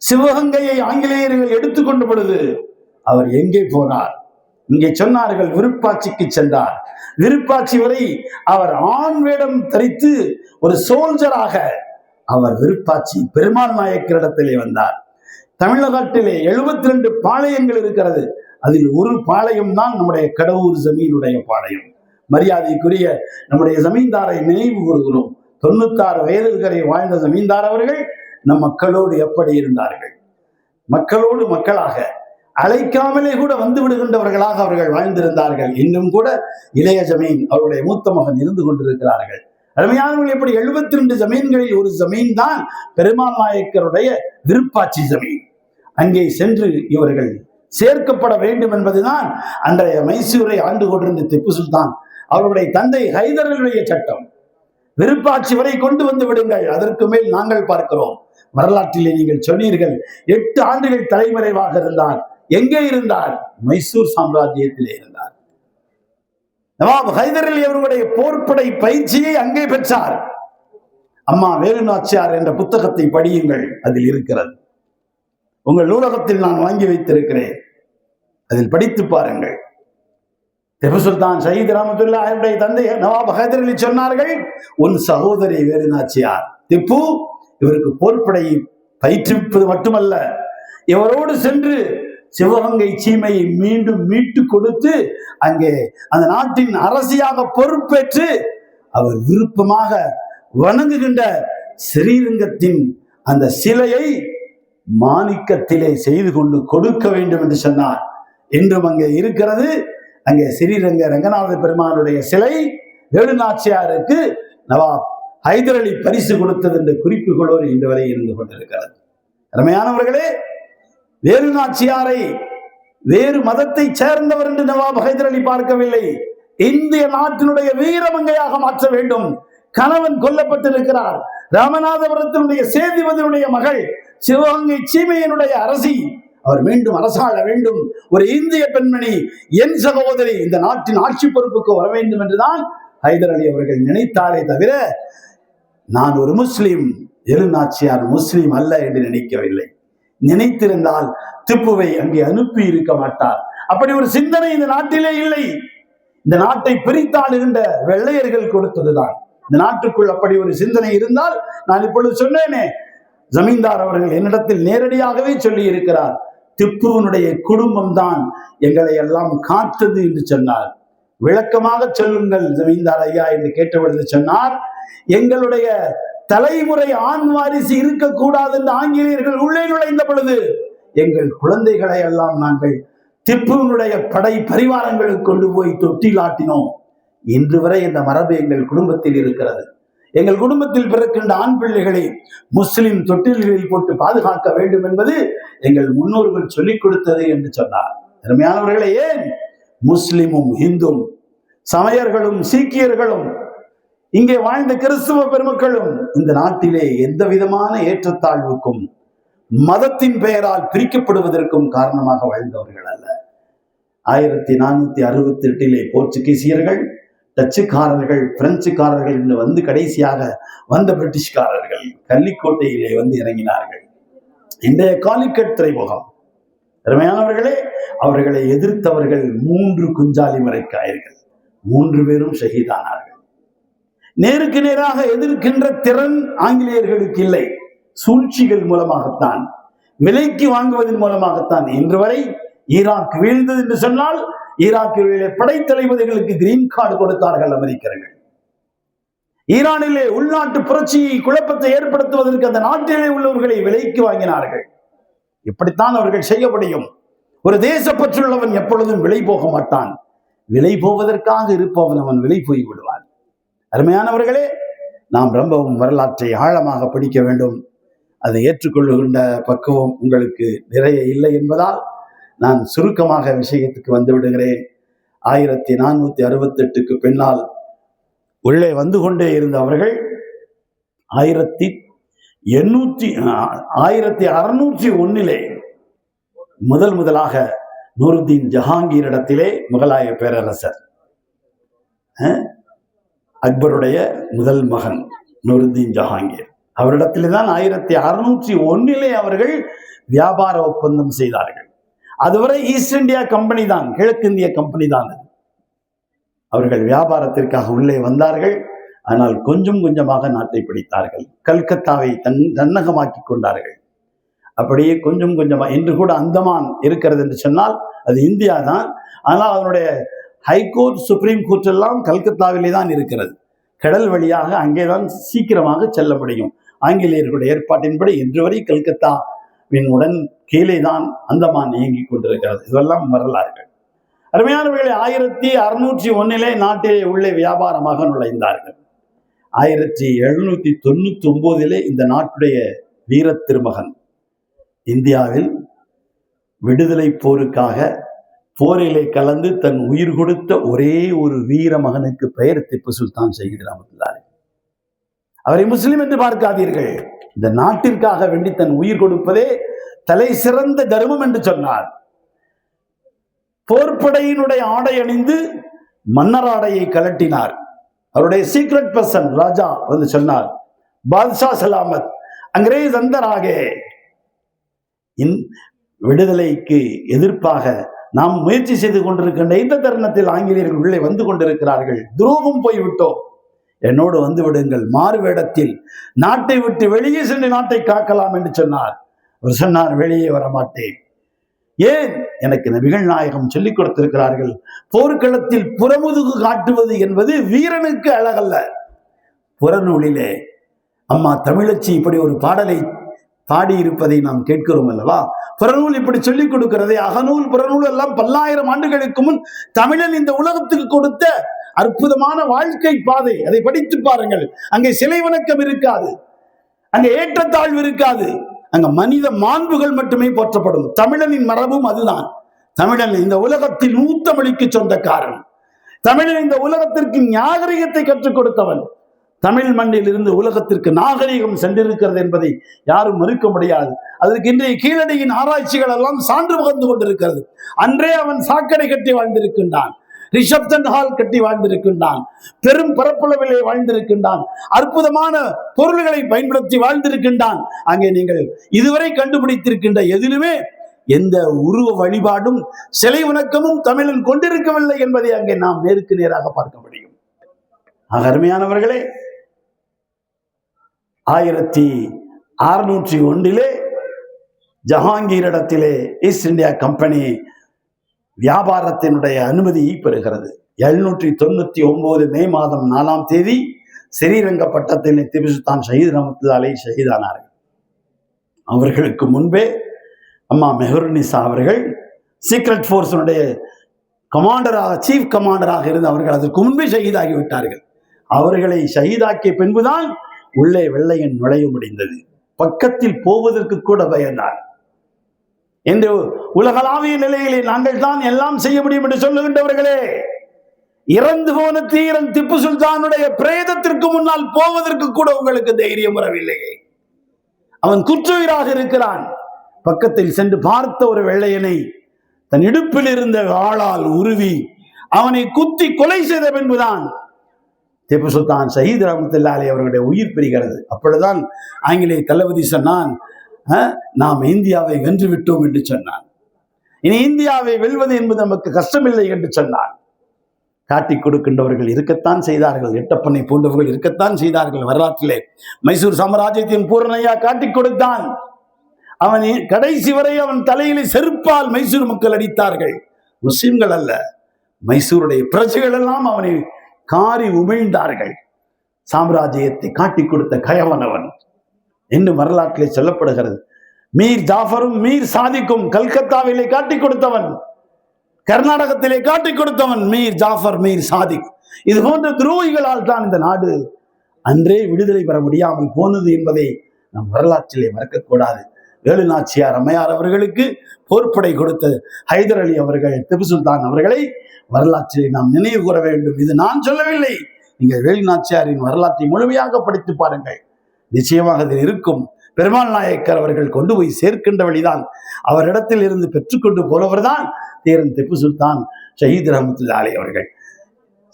சிவகங்கையை ஆங்கிலேயர்கள் எடுத்துக்கொண்ட பொழுது அவர் எங்கே போனார்? இங்கே சொன்னார்கள் விருப்பாட்சிக்கு சென்றார். விருப்பாட்சி வரை அவர் ஆண் வேடம் தரித்து ஒரு சோல்ஜராக அவர் விருப்பாட்சி பெருமாள் நாயக்கரிடத்திலே வந்தார். தமிழகத்திலே 72 பாளையங்கள் இருக்கிறது. அதில் ஒரு பாளையம் தான் நம்முடைய கடவுர் ஜமீனுடைய பாளையம். மரியாதைக்குரிய நம்முடைய ஜமீன்தாரை நினைவு கூறுகிறோம். 96 வயதுகளை வாழ்ந்த ஜமீன்தார் அவர்கள் நம் மக்களோடு எப்படி இருந்தார்கள்? மக்களோடு மக்களாக அழைக்காமலே கூட வந்து விடுகின்றவர்களாக அவர்கள் வாழ்ந்திருந்தார்கள். இன்னும் கூட இளைய ஜமீன் அவருடைய மூத்த மகன் இருந்து கொண்டிருக்கிறார்கள். அருமையானவர்கள், எப்படி 72 ஜமீன்களில் ஒரு ஜமீன் தான் பெருமாள் நாயக்கருடைய விருப்பாட்சி ஜமீன். அங்கே சென்று இவர்கள் சேர்க்கப்பட வேண்டும் என்பதுதான் அன்றைய மைசூரை ஆண்டு கொண்டிருந்த திப்பு சுல்தான் அவருடைய தந்தை ஹைதருடைய சட்டம். விருப்பாட்சி வரை கொண்டு வந்து விடுங்கள், அதற்கு மேல் நாங்கள் பார்க்கிறோம். வரலாற்றிலே நீங்கள் சொன்னீர்கள் 8 ஆண்டுகள் தலைமறைவாக இருந்தார். எங்கே இருந்தார்? மைசூர் சாம்ராஜ்யத்திலே இருந்தார். நவாப் ஹைதர் அலி அவர்களுடைய போர்ப்படை பயிற்சியை அங்கே பெற்றார். அம்மா வேலு நாச்சியார் என்ற புத்தகத்தை படியுங்கள், அதில் இருக்கிறது. உங்கள் நூலகத்தில் நான் வாங்கி வைத்திருக்கிறேன், அதில் படித்து பாருங்கள். திப்பு சுல்தான் ஷஹீத் ரஹ்மத்துல்லாஹி அவருடைய தந்தை நவாப் ஹைதர் அலி சொன்னார்கள், உன் சகோதரி வேலு நாச்சியார் திப்பு இவருக்கு போர்ப்படை பயிற்றுவிப்பது மட்டுமல்ல, இவரோடு சென்று சிவகங்கை சீமையை மீண்டும் மீட்டு கொடுத்து அங்கே அந்த நாட்டின் அரசியாக பொறுப்பேற்று அவர் விருப்பமாக வணங்குகின்ற ஸ்ரீரங்கத்தின் அந்த சிலையை மாணிக்கத்திலே செய்து கொண்டு கொடுக்க வேண்டும் என்று சொன்னார். இன்றும் அங்கே இருக்கிறது. அங்கே ஸ்ரீரங்க ரங்கநாத பெருமானுடைய சிலை வேலு நாச்சியாருக்கு நவாப் ஹைதர் அலி பரிசு கொடுத்தது என்ற குறிப்புகளோடு இன்று வரை இருந்து கொண்டிருக்கிறது. அருமையானவர்களே, வேலு நாச்சியாரை வேறு மதத்தை சேர்ந்தவர் என்று நவாப் ஹைதர் அலி பார்க்கவில்லை. இந்திய நாட்டினுடைய வீரமங்கையாக மாற்ற வேண்டும். கணவன் கொல்லப்பட்டிருக்கிறார். ராமநாதபுரத்தினுடைய சேதுபதியுடைய மகள், சிவகங்கை சீமையினுடைய அரசி, அவர் மீண்டும் அரசாள வேண்டும். ஒரு இந்திய பெண்மணி, என் சகோதரி இந்த நாட்டின் ஆட்சி பொறுப்புக்கு வர வேண்டும் என்றுதான் ஹைதர் அலி அவர்கள் நினைத்தாரே தவிர, நான் ஒரு முஸ்லிம், வேலு நாச்சியார் முஸ்லிம் அல்ல என்று நினைக்கவில்லை. நினைத்திருந்தால் திப்புவை அங்கே அனுப்பி இருக்க மாட்டார். அப்படி ஒரு சிந்தனை இந்த நாட்டிலே இல்லை. இந்த நாட்டை பிரித்தாளுகின்ற வெள்ளையர்கள் கொடுத்ததுதான். இந்த நாட்டுக்குள் அப்படி ஒரு சிந்தனை இருந்தால், நான் இப்பொழுது சொன்னேனே, ஜமீன்தார் அவர்கள் என்னிடத்தில் நேரடியாகவே சொல்லி இருக்கிறார், திப்புவனுடைய குடும்பம் தான் எங்களை எல்லாம் காத்தது என்று சொன்னார். விளக்கமாக சொல்லுங்கள் ஜமீன்தார் ஐயா என்று கேட்டபொழுது சொன்னார், எங்களுடைய தலைமுறை ஆண் வாரிசு இருக்கக்கூடாது என்று ஆங்கிலேயர்கள் உள்ளே நுழைந்த பொழுது எங்கள் குழந்தைகளை எல்லாம் நாங்கள் திப்புவனுடைய படை பரிவாரங்களுக்கு கொண்டு போய் தொட்டிலாட்டினோம். இன்று வரை இந்த மரபு எங்கள் குடும்பத்தில் இருக்கிறது. எங்கள் குடும்பத்தில் பிறக்கின்ற ஆண் பிள்ளைகளை முஸ்லிம் தொட்டில்களில் போட்டு பாதுகாக்க வேண்டும் என்பது எங்கள் முன்னோர்கள் சொல்லிக் கொடுத்தது என்று சொன்னார். அருமையானவர்களே, ஏன் முஸ்லிமும் இந்தும் சமயர்களும் சீக்கியர்களும் இங்கே வாழ்ந்த கிறிஸ்துவ பெருமக்களும் இந்த நாட்டிலே எந்த விதமான ஏற்றத்தாழ்வுக்கும் மதத்தின் பெயரால் பிரிக்கப்படுவதற்கும் காரணமாக வாழ்ந்தவர்கள் அல்ல. 1468 போர்ச்சுகீசியர்கள், டச்சுக்காரர்கள், பிரெஞ்சுக்காரர்கள் என்று வந்து கடைசியாக வந்த பிரிட்டிஷ்காரர்கள் கள்ளிக்கோட்டையிலே வந்து இறங்கினார்கள். இன்றைய காலிக்கட் துறைமுகம். அருமையானவர்களே, அவர்களை எதிர்த்தவர்கள் 3 குஞ்சாலி மரைக்காயர்கள். 3 பேரும் ஷஹீதானார்கள். நேருக்கு நேராக எதிர்க்கின்ற திறன் ஆங்கிலேயர்களுக்கு இல்லை. சூழ்ச்சிகள் மூலமாகத்தான், விலைக்கு வாங்குவதன் மூலமாகத்தான் இன்று வரை ஈராக் வீழ்ந்தது என்று சொன்னால், ஈராக்கிலே படைத்தளபதிகளுக்கு கிரீன் கார்டு கொடுத்தார்கள் அமெரிக்கர்கள். ஈரானிலே உள்நாட்டு புரட்சியை, குழப்பத்தை ஏற்படுத்துவதற்கு அந்த நாட்டிலே உள்ளவர்களை விலைக்கு வாங்கினார்கள். இப்படித்தான் அவர்கள் செய்ய முடியும். ஒரு தேசப்பற்றுள்ளவன் எப்பொழுதும் விலை போக மாட்டான். விலை போவதற்காக இருப்பவன் அவன் விலை போய் விடுவான். அருமையானவர்களே, நாம் ரொம்பவும் வரலாற்றை ஆழமாக படிக்க வேண்டும். அதை ஏற்றுக்கொள்ளுகின்ற பக்குவம் உங்களுக்கு நிறைய இல்லை என்பதால் நான் சுருக்கமாக விஷயத்துக்கு வந்து விடுகிறேன். 1468 பின்னால் உள்ளே வந்து கொண்டே இருந்த அவர்கள் 1601 முதலாக நூருத்தீன் ஜஹாங்கீர் இடத்திலே, முகலாய பேரரசர் அக்பருடைய முதல் மகன் நூருத்தீன் ஜஹாங்கீர், அவரிடத்திலே தான் 1601 அவர்கள் வியாபார ஒப்பந்தம் செய்தார்கள். அதுவரை ஈஸ்ட் இந்தியா கம்பெனி தான், கிழக்கிந்திய கம்பெனி தான். அவர்கள் வியாபாரத்திற்காக உள்ளே வந்தார்கள். ஆனால் கொஞ்சம் கொஞ்சமாக நாட்டை பிடித்தார்கள். கல்கத்தாவை தன்னகமாக்கி கொண்டார்கள். அப்படியே கொஞ்சம் கொஞ்சமாக இன்று கூட அந்தமான் இருக்கிறது என்று சொன்னால் அது இந்தியா தான். ஆனால் அதனுடைய ஹைகோர்ட், சுப்ரீம் கோர்ட் எல்லாம் கல்கத்தாவிலே தான் இருக்கிறது. கடல் வழியாக அங்கேதான் சீக்கிரமாக செல்ல முடியும். ஆங்கிலேயர்களுடைய ஏற்பாட்டின்படி இன்று வரை கல்கத்தாவின் உடன் கீழே தான் அந்தமான் இயங்கிக் கொண்டிருக்கிறது. இதெல்லாம் வரலாறுகள். அருமையானவர்களை, 1601 நாட்டிலே உள்ளே வியாபாரமாக நுழைந்தார்கள். 1799 இந்த நாட்டுடைய வீர திருமகன் இந்தியாவில் விடுதலை போருக்காக போரிலே கலந்து தன் உயிர் கொடுத்த ஒரே ஒரு வீர மகனுக்கு பெயர் திப்பு சுல்தான் ஷஹீத் ரஹ்மத்துல்லாஹி. அவரை முஸ்லிம் என்று பார்க்காதீர்கள். இந்த நாட்டிற்காக வேண்டி தன் உயிர் கொடுப்பதே தலை சிறந்த தர்மம் என்று சொன்னார். போர்ப்படையினுடைய ஆடை அணிந்து மன்னர் ஆடையை கலட்டினார். அவருடைய சீக்ரெட் பர்சன் ராஜா வந்து சொன்னார், பாத்ஷா சலாமத் அங்கிரேஸ் அந்தராகே. விடுதலைக்கு எதிர்ப்பாக நாம் முயற்சி செய்து கொண்டிருக்கின்ற இந்த தருணத்தில் ஆங்கிலேயர்கள் உள்ளே வந்து கொண்டிருக்கிறார்கள். துரோகம் போய்விட்டோம், என்னோடு வந்து விடுங்கள், மாறு வேடத்தில் நாட்டை விட்டு வெளியே சென்று நாட்டை காக்கலாம் என்று சொன்னார். அவர் சொன்னார், வெளியே வரமாட்டேன். ஏன்? எனக்கு நபிகள் நாயகம் சொல்லிக் கொடுத்திருக்கிறார்கள், போர்க்களத்தில் புறமுதுகு காட்டுவது என்பது வீரனுக்கு அழகல்ல. புறநூலிலே அம்மா தமிழச்சி இப்படி ஒரு பாடலை பாடியிருப்பதை நாம் கேட்கிறோம் அல்லவா? புறநூல் இப்படி சொல்லிக் கொடுக்கிறதே. அகநூல் புறநூல் எல்லாம் பல்லாயிரம் ஆண்டுகளுக்கு முன் தமிழன் இந்த உலகத்துக்கு கொடுத்த அற்புதமான வாழ்க்கை பாதை. அதை படித்து பாருங்கள். அங்கே சிலை வணக்கம் இருக்காது, அங்கே ஏற்றத்தாழ்வு இருக்காது, அங்க மனித மாண்புகள் மட்டுமே போற்றப்படும். தமிழனின் மரபும் அதுதான். தமிழன் இந்த உலகத்தில் மூத்தமொழிக்கு சொந்தக்காரன். தமிழன் இந்த உலகத்திற்கு நாகரிகத்தை கற்றுக் கொடுத்தவன். தமிழ் மண்ணில் இருந்து உலகத்திற்கு நாகரிகம் சென்றிருக்கிறது என்பதை யாரும் மறுக்க முடியாது. அதற்கு இன்றைய கீழடியின் ஆராய்ச்சிகள் எல்லாம் சான்று பகர்ந்து கொண்டிருக்கிறது. அன்றே அவன் சாக்கடை கட்டி வாழ்ந்திருக்கின்றான், ரிசப்ஷன் ஹால் கட்டி வாழ்ந்திருக்கின்றான், பெரும் பரப்பளவிலே வாழ்ந்திருக்கின்றான், அற்புதமான பொருள்களை பயன்படுத்தி வாழ்ந்திருக்கின்றான். அங்கே நீங்கள் இதுவரை கண்டுபிடித்திருக்கின்ற எதிலுமே எந்த உருவ வழிபாடும் சிலை வணக்கமும் தமிழன் கொண்டிருக்கவில்லை என்பதை அங்கே நாம் நேருக்கு நேராக பார்க்க முடியும். அருமையானவர்களே, 1601 ஜஹாங்கீரிடத்திலே ஈஸ்ட் இந்தியா கம்பெனி வியாபாரத்தினுடைய அனுமதியை பெறுகிறது. 799 மே மாதம் 4ஆம் தேதி ஸ்ரீரங்கப்பட்டத்தில் திப்பு சுல்தான் ஷஹீத் ரஹ்மத்துல்லாஹி ஷஹீதானார்கள். அவர்களுக்கு முன்பே அம்மா மெஹருநிசா அவர்கள் சீக்ரெட் போர்ஸினுடைய கமாண்டராக, சீஃப் கமாண்டராக இருந்து அவர்கள் அதற்கு முன்பே ஷஹீதாகிவிட்டார்கள். அவர்களை ஷஹீதாக்கிய பின்புதான் உள்ளே வெள்ளையன் நுழைய முடிந்தது. பக்கத்தில் போவதற்கு கூட பயந்தார். என்று உலகளாவிய நிலையிலே நாங்கள் தான் எல்லாம் செய்ய முடியும் என்று சொல்லுகின்றவர்களே, இறந்து போன தீரன் திப்பு சுல்தானுடைய பிரேதத்திற்கு முன்னால் போவதற்கு கூட உங்களுக்கு தைரியம் வரவில்லையே. அவன் குற்றுயிராக இருக்கிறான். பக்கத்தில் சென்று பார்த்த ஒரு வெள்ளையனை தன் இடுப்பில் இருந்த ஆளால் உருவி அவனை குத்தி கொலை செய்த பின்புதான் திப்பு சுல்தான் ஷஹீத் ரஹ்மத்துல்லாஹி அவர்களுடைய உயிர் பிரிகிறது. அப்பொழுதுதான் ஆங்கிலேய தளபதி சொன்னான், நாம் இந்தியாவை வென்று விட்டோம் என்று சொன்னான். இனி இந்தியாவை வெல்வது என்பது நமக்கு கஷ்டமில்லை என்று சொன்னான். காட்டிக் கொடுக்கின்றவர்கள் இருக்கத்தான் செய்தார்கள். எட்டப்பனை போன்றவர்கள் இருக்கத்தான் செய்தார்கள். வரலாற்றிலே மைசூர் சாம்ராஜ்யத்தின் பூரணையா காட்டிக் கொடுத்தான். அவன் கடைசி வரை அவன் தலையிலே செருப்பால் மைசூர் மக்கள் அடித்தார்கள். முஸ்லிம்கள் அல்ல, மைசூருடைய பிரஜைகள் எல்லாம் அவனை காரி உமிழ்ந்தார்கள். சாம்ராஜ்யத்தை காட்டிக் கொடுத்த கயவனவன் என்று வரலாற்றிலே சொல்லப்படுகிறது. மீர் ஜாஃபரும் மீர் சாதிக்கும் கல்கத்தாவிலே காட்டிக் கொடுத்தவன், கர்நாடகத்திலே காட்டிக் கொடுத்தவன் மீர் ஜாஃபர், மீர் சாதிக். இது போன்ற துரோகிகளால் தான் இந்த நாடு அன்றே விடுதலை பெற முடியாமல் போனது என்பதை நம் வரலாற்றிலே மறக்கக்கூடாது. வேலு நாச்சியார் அம்மையார் அவர்களுக்கு போர்ப்படை கொடுத்த ஹைதர் அலி அவர்கள், திப்பு சுல்தான் அவர்களை வரலாற்றிலே நாம் நினைவு கூற வேண்டும். இது நான் சொல்லவில்லை. நீங்கள் வேலு நாச்சியாரின் வரலாற்றை முழுமையாக படித்து பாருங்கள், நிச்சயமாக அதில் இருக்கும். பெருமாள் நாயக்கர் அவர்கள் கொண்டு போய் சேர்க்கின்ற வழிதான், அவரிடத்தில் இருந்து பெற்றுக்கொண்டு போனவர் தான் தீரன் திப்பு சுல்தான் ஷஹீத் ரஹ்மத்துல்லாஹி அலைஹி அவர்கள்.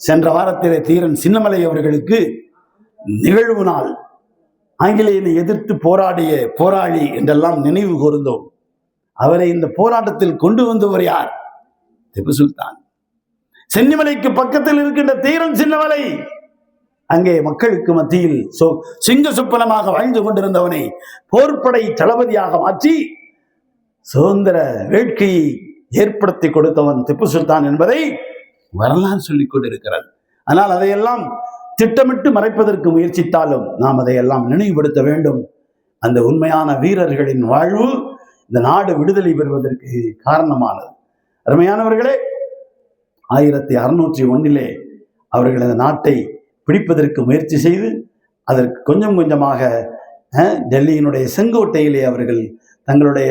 சென்ற வாரத்திலே தீரன் சின்னமலை அவர்களுக்கு நிகழ்வு நாள், ஆங்கிலேயனை எதிர்த்து போராடிய போராளி என்றெல்லாம் நினைவு கூர்ந்தோம். அவரை இந்த போராட்டத்தில் கொண்டு வந்தவர் யார்? திப்பு சுல்தான். சென்னிமலைக்கு பக்கத்தில் இருக்கின்ற தீரன் சின்னமலை, அங்கே மக்களுக்கு மத்தியில் சிங்க சுப்பனமாக வாழ்ந்து கொண்டிருந்தவனை போர்ப்படை தளபதியாக மாற்றி சுதந்திர வேட்கையை ஏற்படுத்தி கொடுத்தவன் திப்பு சுல்தான் என்பதை வரலாறு சொல்லிக் கொண்டிருக்கிறது. ஆனால் அதையெல்லாம் திட்டமிட்டு மறைப்பதற்கு முயற்சித்தாலும் நாம் அதையெல்லாம் நினைவுபடுத்த வேண்டும். அந்த உண்மையான வீரர்களின் வாழ்வு இந்த நாடு விடுதலை பெறுவதற்கு காரணமானது. அருமையானவர்களே, 1601 அவர்கள் அந்த நாட்டை பிடிப்பதற்கு முயற்சி செய்து அதற்கு கொஞ்சம் கொஞ்சமாக டெல்லியினுடைய செங்கோட்டையிலே அவர்கள் தங்களுடைய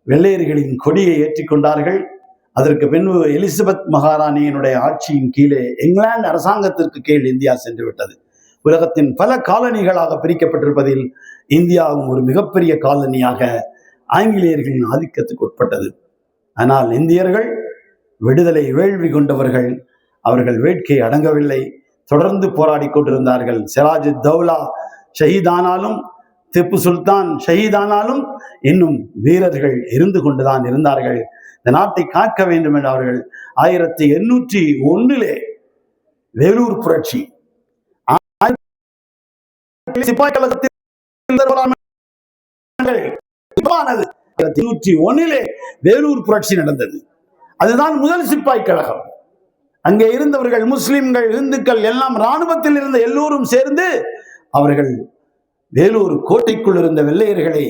வெள்ளையர்களின் கொடியை ஏற்றிக்கொண்டார்கள். அதற்கு பின்பு எலிசபெத் மகாராணியினுடைய ஆட்சியின் கீழே இங்கிலாந்து அரசாங்கத்திற்கு கீழ் இந்தியா சென்று விட்டது. உலகத்தின் பல காலனிகளாக பிரிக்கப்பட்டிருப்பதில் இந்தியாவும் ஒரு மிகப்பெரிய காலனியாக ஆங்கிலேயர்களின் ஆதிக்கத்துக்கு உட்பட்டது. ஆனால் இந்தியர்கள் விடுதலை வேள்வி கொண்டவர்கள், அவர்கள் வேட்கை அடங்கவில்லை, தொடர்ந்து போராடி கொண்டிருந்தார்கள். சிராஜ் தௌலா ஷஹீதானாலும், திப்பு சுல்தான் ஷஹீதானாலும் இன்னும் வீரர்கள் இருந்து கொண்டுதான் இருந்தார்கள். இந்த நாட்டை காக்க வேண்டும் என்று அவர்கள் 1801 வேலூர் புரட்சி, சிப்பாய் கழகத்தில் 1801 வேலூர் புரட்சி நடந்தது. அதுதான் முதல் சிப்பாய் கழகம். அங்கே இருந்தவர்கள் முஸ்லிம்கள், இந்துக்கள் எல்லாம் இராணுவத்தில் இருந்த எல்லோரும் சேர்ந்து அவர்கள் வேலூர் கோட்டைக்குள் இருந்த வெள்ளையர்களை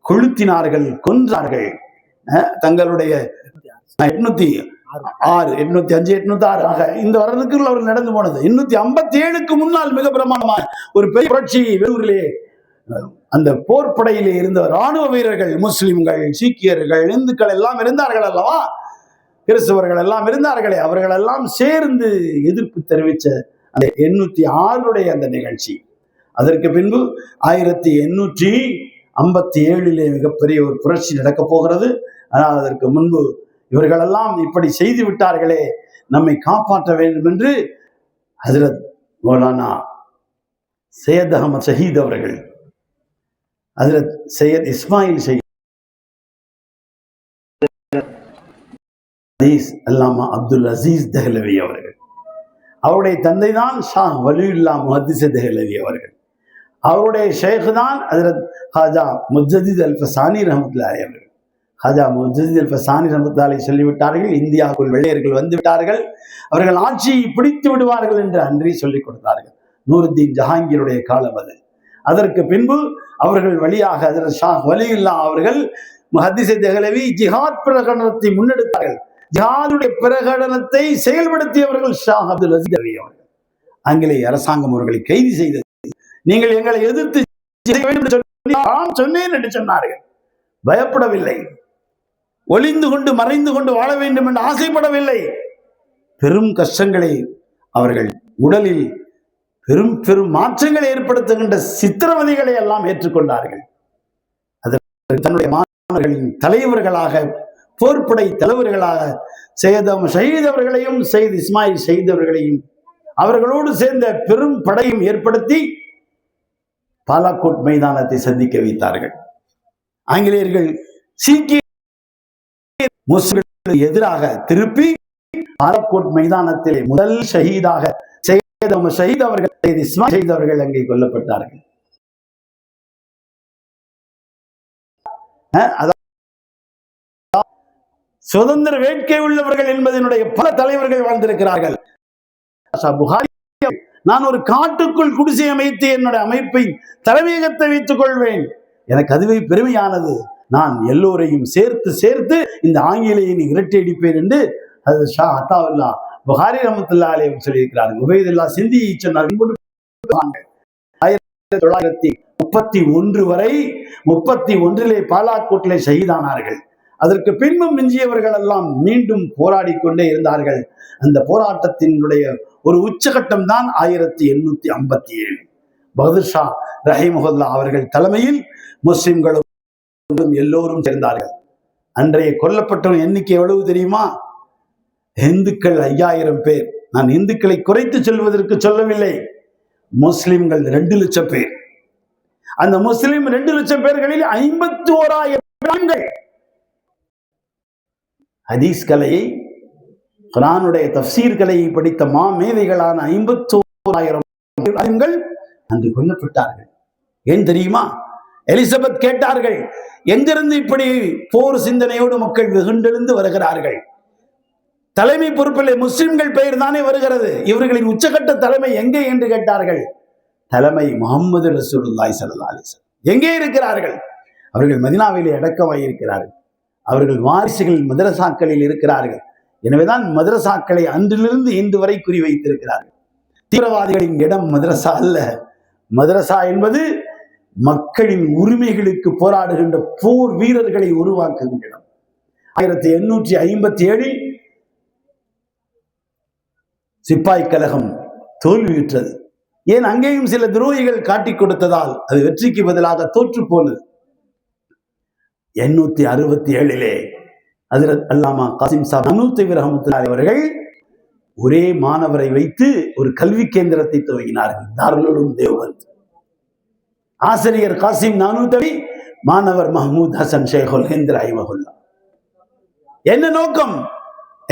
கொளுத்தினார்கள், கொன்றார்கள். தங்களுடைய 806, 805, 806 ஆக இந்த வரதுக்குள் அவர்கள் நடந்து போனது. 857 முன்னால் மிக பிரமாண்டமான ஒரு பெரிய புரட்சி வேலூரிலே அந்த போர்ப்படையிலே இருந்த இராணுவ வீரர்கள், முஸ்லிம்கள், சீக்கியர்கள், இந்துக்கள் எல்லாம் இருந்தார்கள் அல்லவா, கிறிஸ்தவர்கள் எல்லாம் இருந்தார்களே, அவர்கள் எல்லாம் சேர்ந்து எதிர்ப்பு தெரிவித்த அந்த 806 அந்த நிகழ்ச்சி. அதற்கு பின்பு 1857 மிகப்பெரிய ஒரு புரட்சி நடக்கப் போகிறது. ஆனால் அதற்கு முன்பு இவர்களெல்லாம் இப்படி செய்து விட்டார்களே, நம்மை காப்பாற்ற வேண்டும் என்று ஹஜ்ரத் மௌலானா சையத் அஹமத் ஷஹீத் அவர்கள், ஹஜ்ரத் சையத் இஸ்மாயில் ஷஹீத், அல்லாமா அப்துல் அசீஸ் தெஹ்லவி அவர்கள், அவருடைய தந்தை தான் ஷா வலியுல்லா முஹத்திஸ் தெஹ்லவி அவர்கள், அவருடைய ஷேக் தான் ஹஜ்ரத் ஹாஜா முஜ்ஜதித் அல் ஃபசானி ரஹ்மத்துல்லாஹி அவர்கள். ஹாஜா முஜ்ஜதித் அல் ஃபசானி ரஹ்மத்துல்லாஹி சொல்லிவிட்டார்கள், இந்தியாவுக்குள் வெள்ளையர்கள் வந்து விட்டார்கள், அவர்கள் ஆட்சியை பிடித்து விடுவார்கள் என்று அன்றே சொல்லிக் கொடுத்தார்கள். நூருத்தீன் ஜஹாங்கீருடைய காலம் அது. அதற்கு பின்பு அவர்கள் வழியாக ஹஜ்ரத் ஷா வலியுல்லா அவர்கள் முஹத்திஸ் தெஹ்லவி ஜிஹாத் பிரகடனத்தை முன்னெடுத்தார்கள். ஜிஹாதுடைய பிரகடனத்தை செயல்படுத்தியவர்கள் ஷா அப்துல் அசீஸ் அவர்கள். ஆங்கிலேய அரசாங்கம் அவர்களை கைது செய்தது. நீங்கள் எங்களை எதிர்த்து சொன்னேன் என்று சொன்னார்கள். பயப்படவில்லை, ஒளிந்து கொண்டு மறைந்து கொண்டு வாழ வேண்டும் என்று ஆசைப்படவில்லை. பெரும் கஷ்டங்களை அவர்கள் உடலில் பெரும் பெரும் மாற்றங்களை ஏற்படுத்துகின்ற சித்திரவதைகளை எல்லாம் ஏற்றுக்கொண்டார்கள். அதற்கு தன்னுடைய மாணவர்களின் தலைவர்களாக, போர்ப்படை தலைவர்களாக சையத் ஷஹீத் அவர்களையும் சையத் இஸ்மாயில் ஷஹீத் அவர்களையும் அவர்களோடு சேர்ந்த பெரும் படையும் ஏற்படுத்தி பாலாக்கோட் மைதானத்தை சந்திக்க வைத்தார்கள். ஆங்கிலேயர்கள் சீக்கிய முஸ்லிம்களுக்கு எதிராக திருப்பி பாலாக்கோட் மைதானத்திலே முதல் ஷஹீதாக ஷஹீத் அவர்கள், இஸ்மாயில் ஷஹீத் அவர்கள் அங்கே கொல்லப்பட்டார்கள். சுதந்திர வேட்கை உள்ளவர்கள் என்பதனுடைய பல தலைவர்கள் வாழ்ந்திருக்கிறார்கள். நான் ஒரு காட்டுக்குள் குடிசை அமைத்து என்னுடைய அமைப்பை தலைமையகத்தை வைத்துக் கொள்வேன், எனக்கு அதுவே பெருமையானது, நான் எல்லோரையும் சேர்த்து சேர்த்து இந்த ஆங்கிலேயனை இரட்டை அடிப்பேன் என்று அது ஷா அத்தாவுல்லா புகாரி ரஹ்மத்துல்லாஹி அலைஹி சொல்லியிருக்கிறார்கள். உபைதுல்லா சிந்தியை சொன்னார். 1931 வரை 31 பாலாக்கோட்டிலே ஷஹீதானார்கள். அதற்கு பின்பும் மிஞ்சியவர்கள் எல்லாம் மீண்டும் போராடி கொண்டே இருந்தார்கள். அந்த போராட்டத்தினுடைய ஒரு உச்சகட்டம் தான் 1857 பகதூர் ஷா ரஹிமஹுல்லா அவர்கள் தலைமையில் முஸ்லிம்களும் எல்லோரும் சேர்ந்தார்கள். அன்றைய கொல்லப்பட்டவன் எண்ணிக்கை எவ்வளவு தெரியுமா? இந்துக்கள் 5000 பேர். நான் இந்துக்களை குறைத்து சொல்வதற்கு சொல்லவில்லை. முஸ்லிம்கள் 2 லட்சம் பேர். அந்த முஸ்லிம் 2 லட்சம் பேர்களில் 51,000 ஹதீஸ் கலையை, குர்ஆனுடைய தஃப்சீர் கலையை படித்த மேதைகளான 51,000 அங்கு கொல்லப்பட்டார்கள். ஏன் தெரியுமா? எலிசபெத் கேட்டார்கள், எங்கிருந்து இப்படி போர் சிந்தனையோடு மக்கள் வெகுண்டெழுந்து வருகிறார்கள்? தலைமை பொறுப்பில் முஸ்லிம்கள் பெயர் தானே வருகிறது, இவர்களின் உச்சகட்ட தலைமை எங்கே என்று கேட்டார்கள். தலைமை முஹம்மது ரசூலுல்லாஹி ஸல்லல்லாஹு அலைஹி வஸல்லம். எங்கே இருக்கிறார்கள்? அவர்கள் மதீனாவிலே அடக்கமாயிருக்கிறார்கள். அவர்கள் வாரிசுகள் மதரசாக்களில் இருக்கிறார்கள். எனவேதான் மதரசாக்களை அன்றிலிருந்து இன்று வரை குறிவைத்திருக்கிறார்கள். தீவிரவாதிகளின் இடம் மதரசா அல்ல. மதரசா என்பது மக்களின் உரிமைகளுக்கு போராடுகின்ற போர் வீரர்களை உருவாக்குகின்ற இடம். 1857 சிப்பாய் கழகம் தோல்வியுற்றது. ஏன்? அங்கேயும் சில துரோகிகள் காட்டிக் கொடுத்ததால் அது வெற்றிக்கு பதிலாக தோற்று போனது. 867 ஹஜ்ரத் அல்லாமா காசிம் சாஹிப் நானூத்தி ரஹ்மத்துல்லாஹி அவர்கள் ஒரே மாணவரை வைத்து ஒரு கல்வி கேந்திரத்தை துவங்கினார்கள், தாருல் உலூம் தேவபந்த். ஆசிரியர் காசிம் நானூத்தவி, மாணவர் மஹமூத் ஹசன் ஷேகுல் ஹிந்த் ரஹிமஹுல்லா. என்ன நோக்கம்?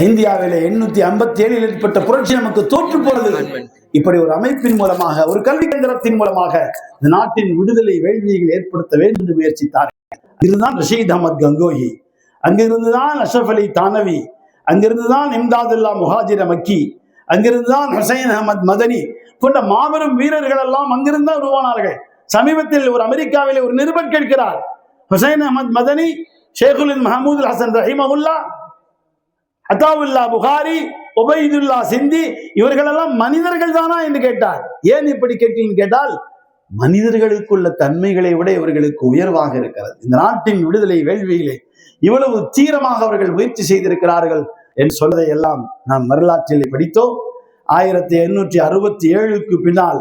இந்தியாவிலே 857 ஏற்பட்ட புரட்சி நமக்கு தோற்று போனது. இப்படி ஒரு அமைப்பின் மூலமாக, ஒரு கல்வி கேந்திரத்தின் மூலமாக இந்த நாட்டின் விடுதலை வேள்விகள் ஏற்படுத்த வேண்டும் என்று முயற்சித்தார்கள். இதுதான் ரஷீத் அஹமத் கங்கோஹி, அங்கிருந்துதான் அஷ்ரஃப் அலி தானவி, அங்கிருந்துதான் இம்தாதுல்லா முஹாஜிர் மக்கி, அங்கிருந்துதான் ஹுசைன் அஹமத் மதனி போன்ற மாபெரும் வீரர்கள் எல்லாம் அங்கிருந்தான் உருவானார்கள். சமீபத்தில் ஒரு அமெரிக்காவிலே ஒரு நிருபர் கேட்கிறார், ஹுசைன் அஹமத் மதனி, ஷேகுல் மஹமூத் ஹசன் ரஹிமஹுல்லா, அத்தாவுல்லா புகாரி, உபைதுல்லா சிந்தி, இவர்களெல்லாம் மனிதர்கள் தானா என்று கேட்டார். ஏன் இப்படி கேட்டீங்கன்னு கேட்டால், மனிதர்களுக்குள்ள தன்மைகளை விட இவர்களுக்கு உயர்வாக இருக்கிறது. இந்த நாட்டின் விடுதலை வேள்வியிலே இவ்வளவு தீரமாக அவர்கள் முயற்சி செய்திருக்கிறார்கள் என்று சொன்னதை எல்லாம் நாம் வரலாற்றில் படித்தோம். 1867 பின்னால்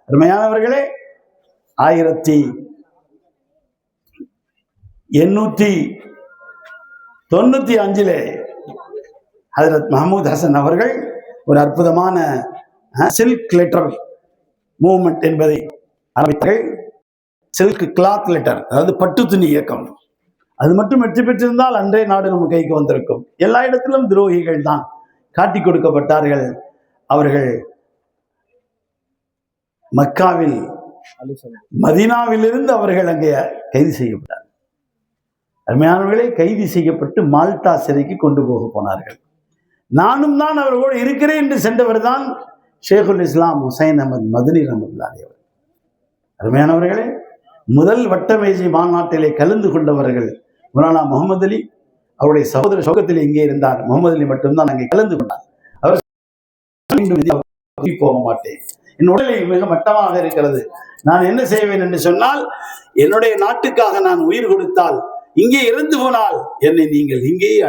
அருமையானவர்களே, 1895 ஹஜ்ரத் மஹமூத் ஹசன் அவர்கள் ஒரு அற்புதமான சில்க் லெட்டர் மூவ்மெண்ட் என்பதை ஆரம்பித்தார்கள். சில்க் கிளாத் லெட்டர், அதாவது பட்டு துணி இயக்கம். அது மட்டும் வெற்றி பெற்றிருந்தால் அன்றே நாடு நம்ம கைக்கு வந்திருக்கும். எல்லா இடத்திலும் துரோகிகள் தான் காட்டி கொடுக்கப்பட்டார்கள். அவர்கள் மக்காவில், மதீனாவிலிருந்து அவர்கள் அங்கே கைது செய்யப்பட்டார்கள். அருமையானவர்களே, கைது செய்யப்பட்டு மால்டா சிறைக்கு கொண்டு போக போனார்கள். நானும் தான் அவர்களோடு இருக்கிறேன் என்று சென்றவர் தான் ஷேகுல் இஸ்லாம் ஹுசைன் அஹமத் மதனி ரஹ்மத்துல்லாஹி அலைஹி. அருமையானவர்களே, முதல் வட்டமேஜை மாநாட்டிலே கலந்து கொண்டவர்கள் மௌலானா முகமது அலி, அவருடைய சகோதர சோகத்தில் இங்கே இருந்தார். முகமது அலி மட்டும்தான் அங்கே கலந்து கொண்டார். அவர் போக மாட்டேன், என் உடலை மிக மட்டமாக இருக்கிறது, நான் என்ன செய்வேன் என்று சொன்னால், என்னுடைய நாட்டுக்காக நான் உயிர் கொடுத்தால், இங்கே இறந்து போனால் என்னை நீங்கள் இங்கேயே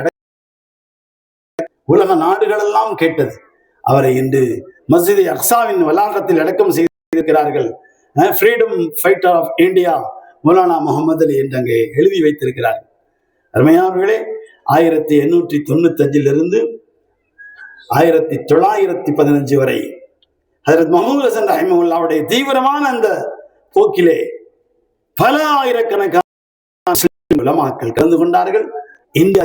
உலக நாடுகள் எல்லாம் கேட்டது. அவரை இன்று மஸ்ஜித் அக்ஸாவின் வளாகத்தில் அடக்கம் செய்திருக்கிறார்கள். Freedom fighter of India Maulana Mohammad Ali என்று அங்கே எழுதி வைத்திருக்கிறார்கள். அருமையானவர்களே, 1895 1915 வரை ஹஜ்ரத் மஹமூத் ஹசன் ரஹிமஹுல்லாவுடைய தீவிரமான அந்த போக்கிலே பல ஆயிரக்கணக்கான உலமாக்கள் கலந்து கொண்டார்கள். இந்தியா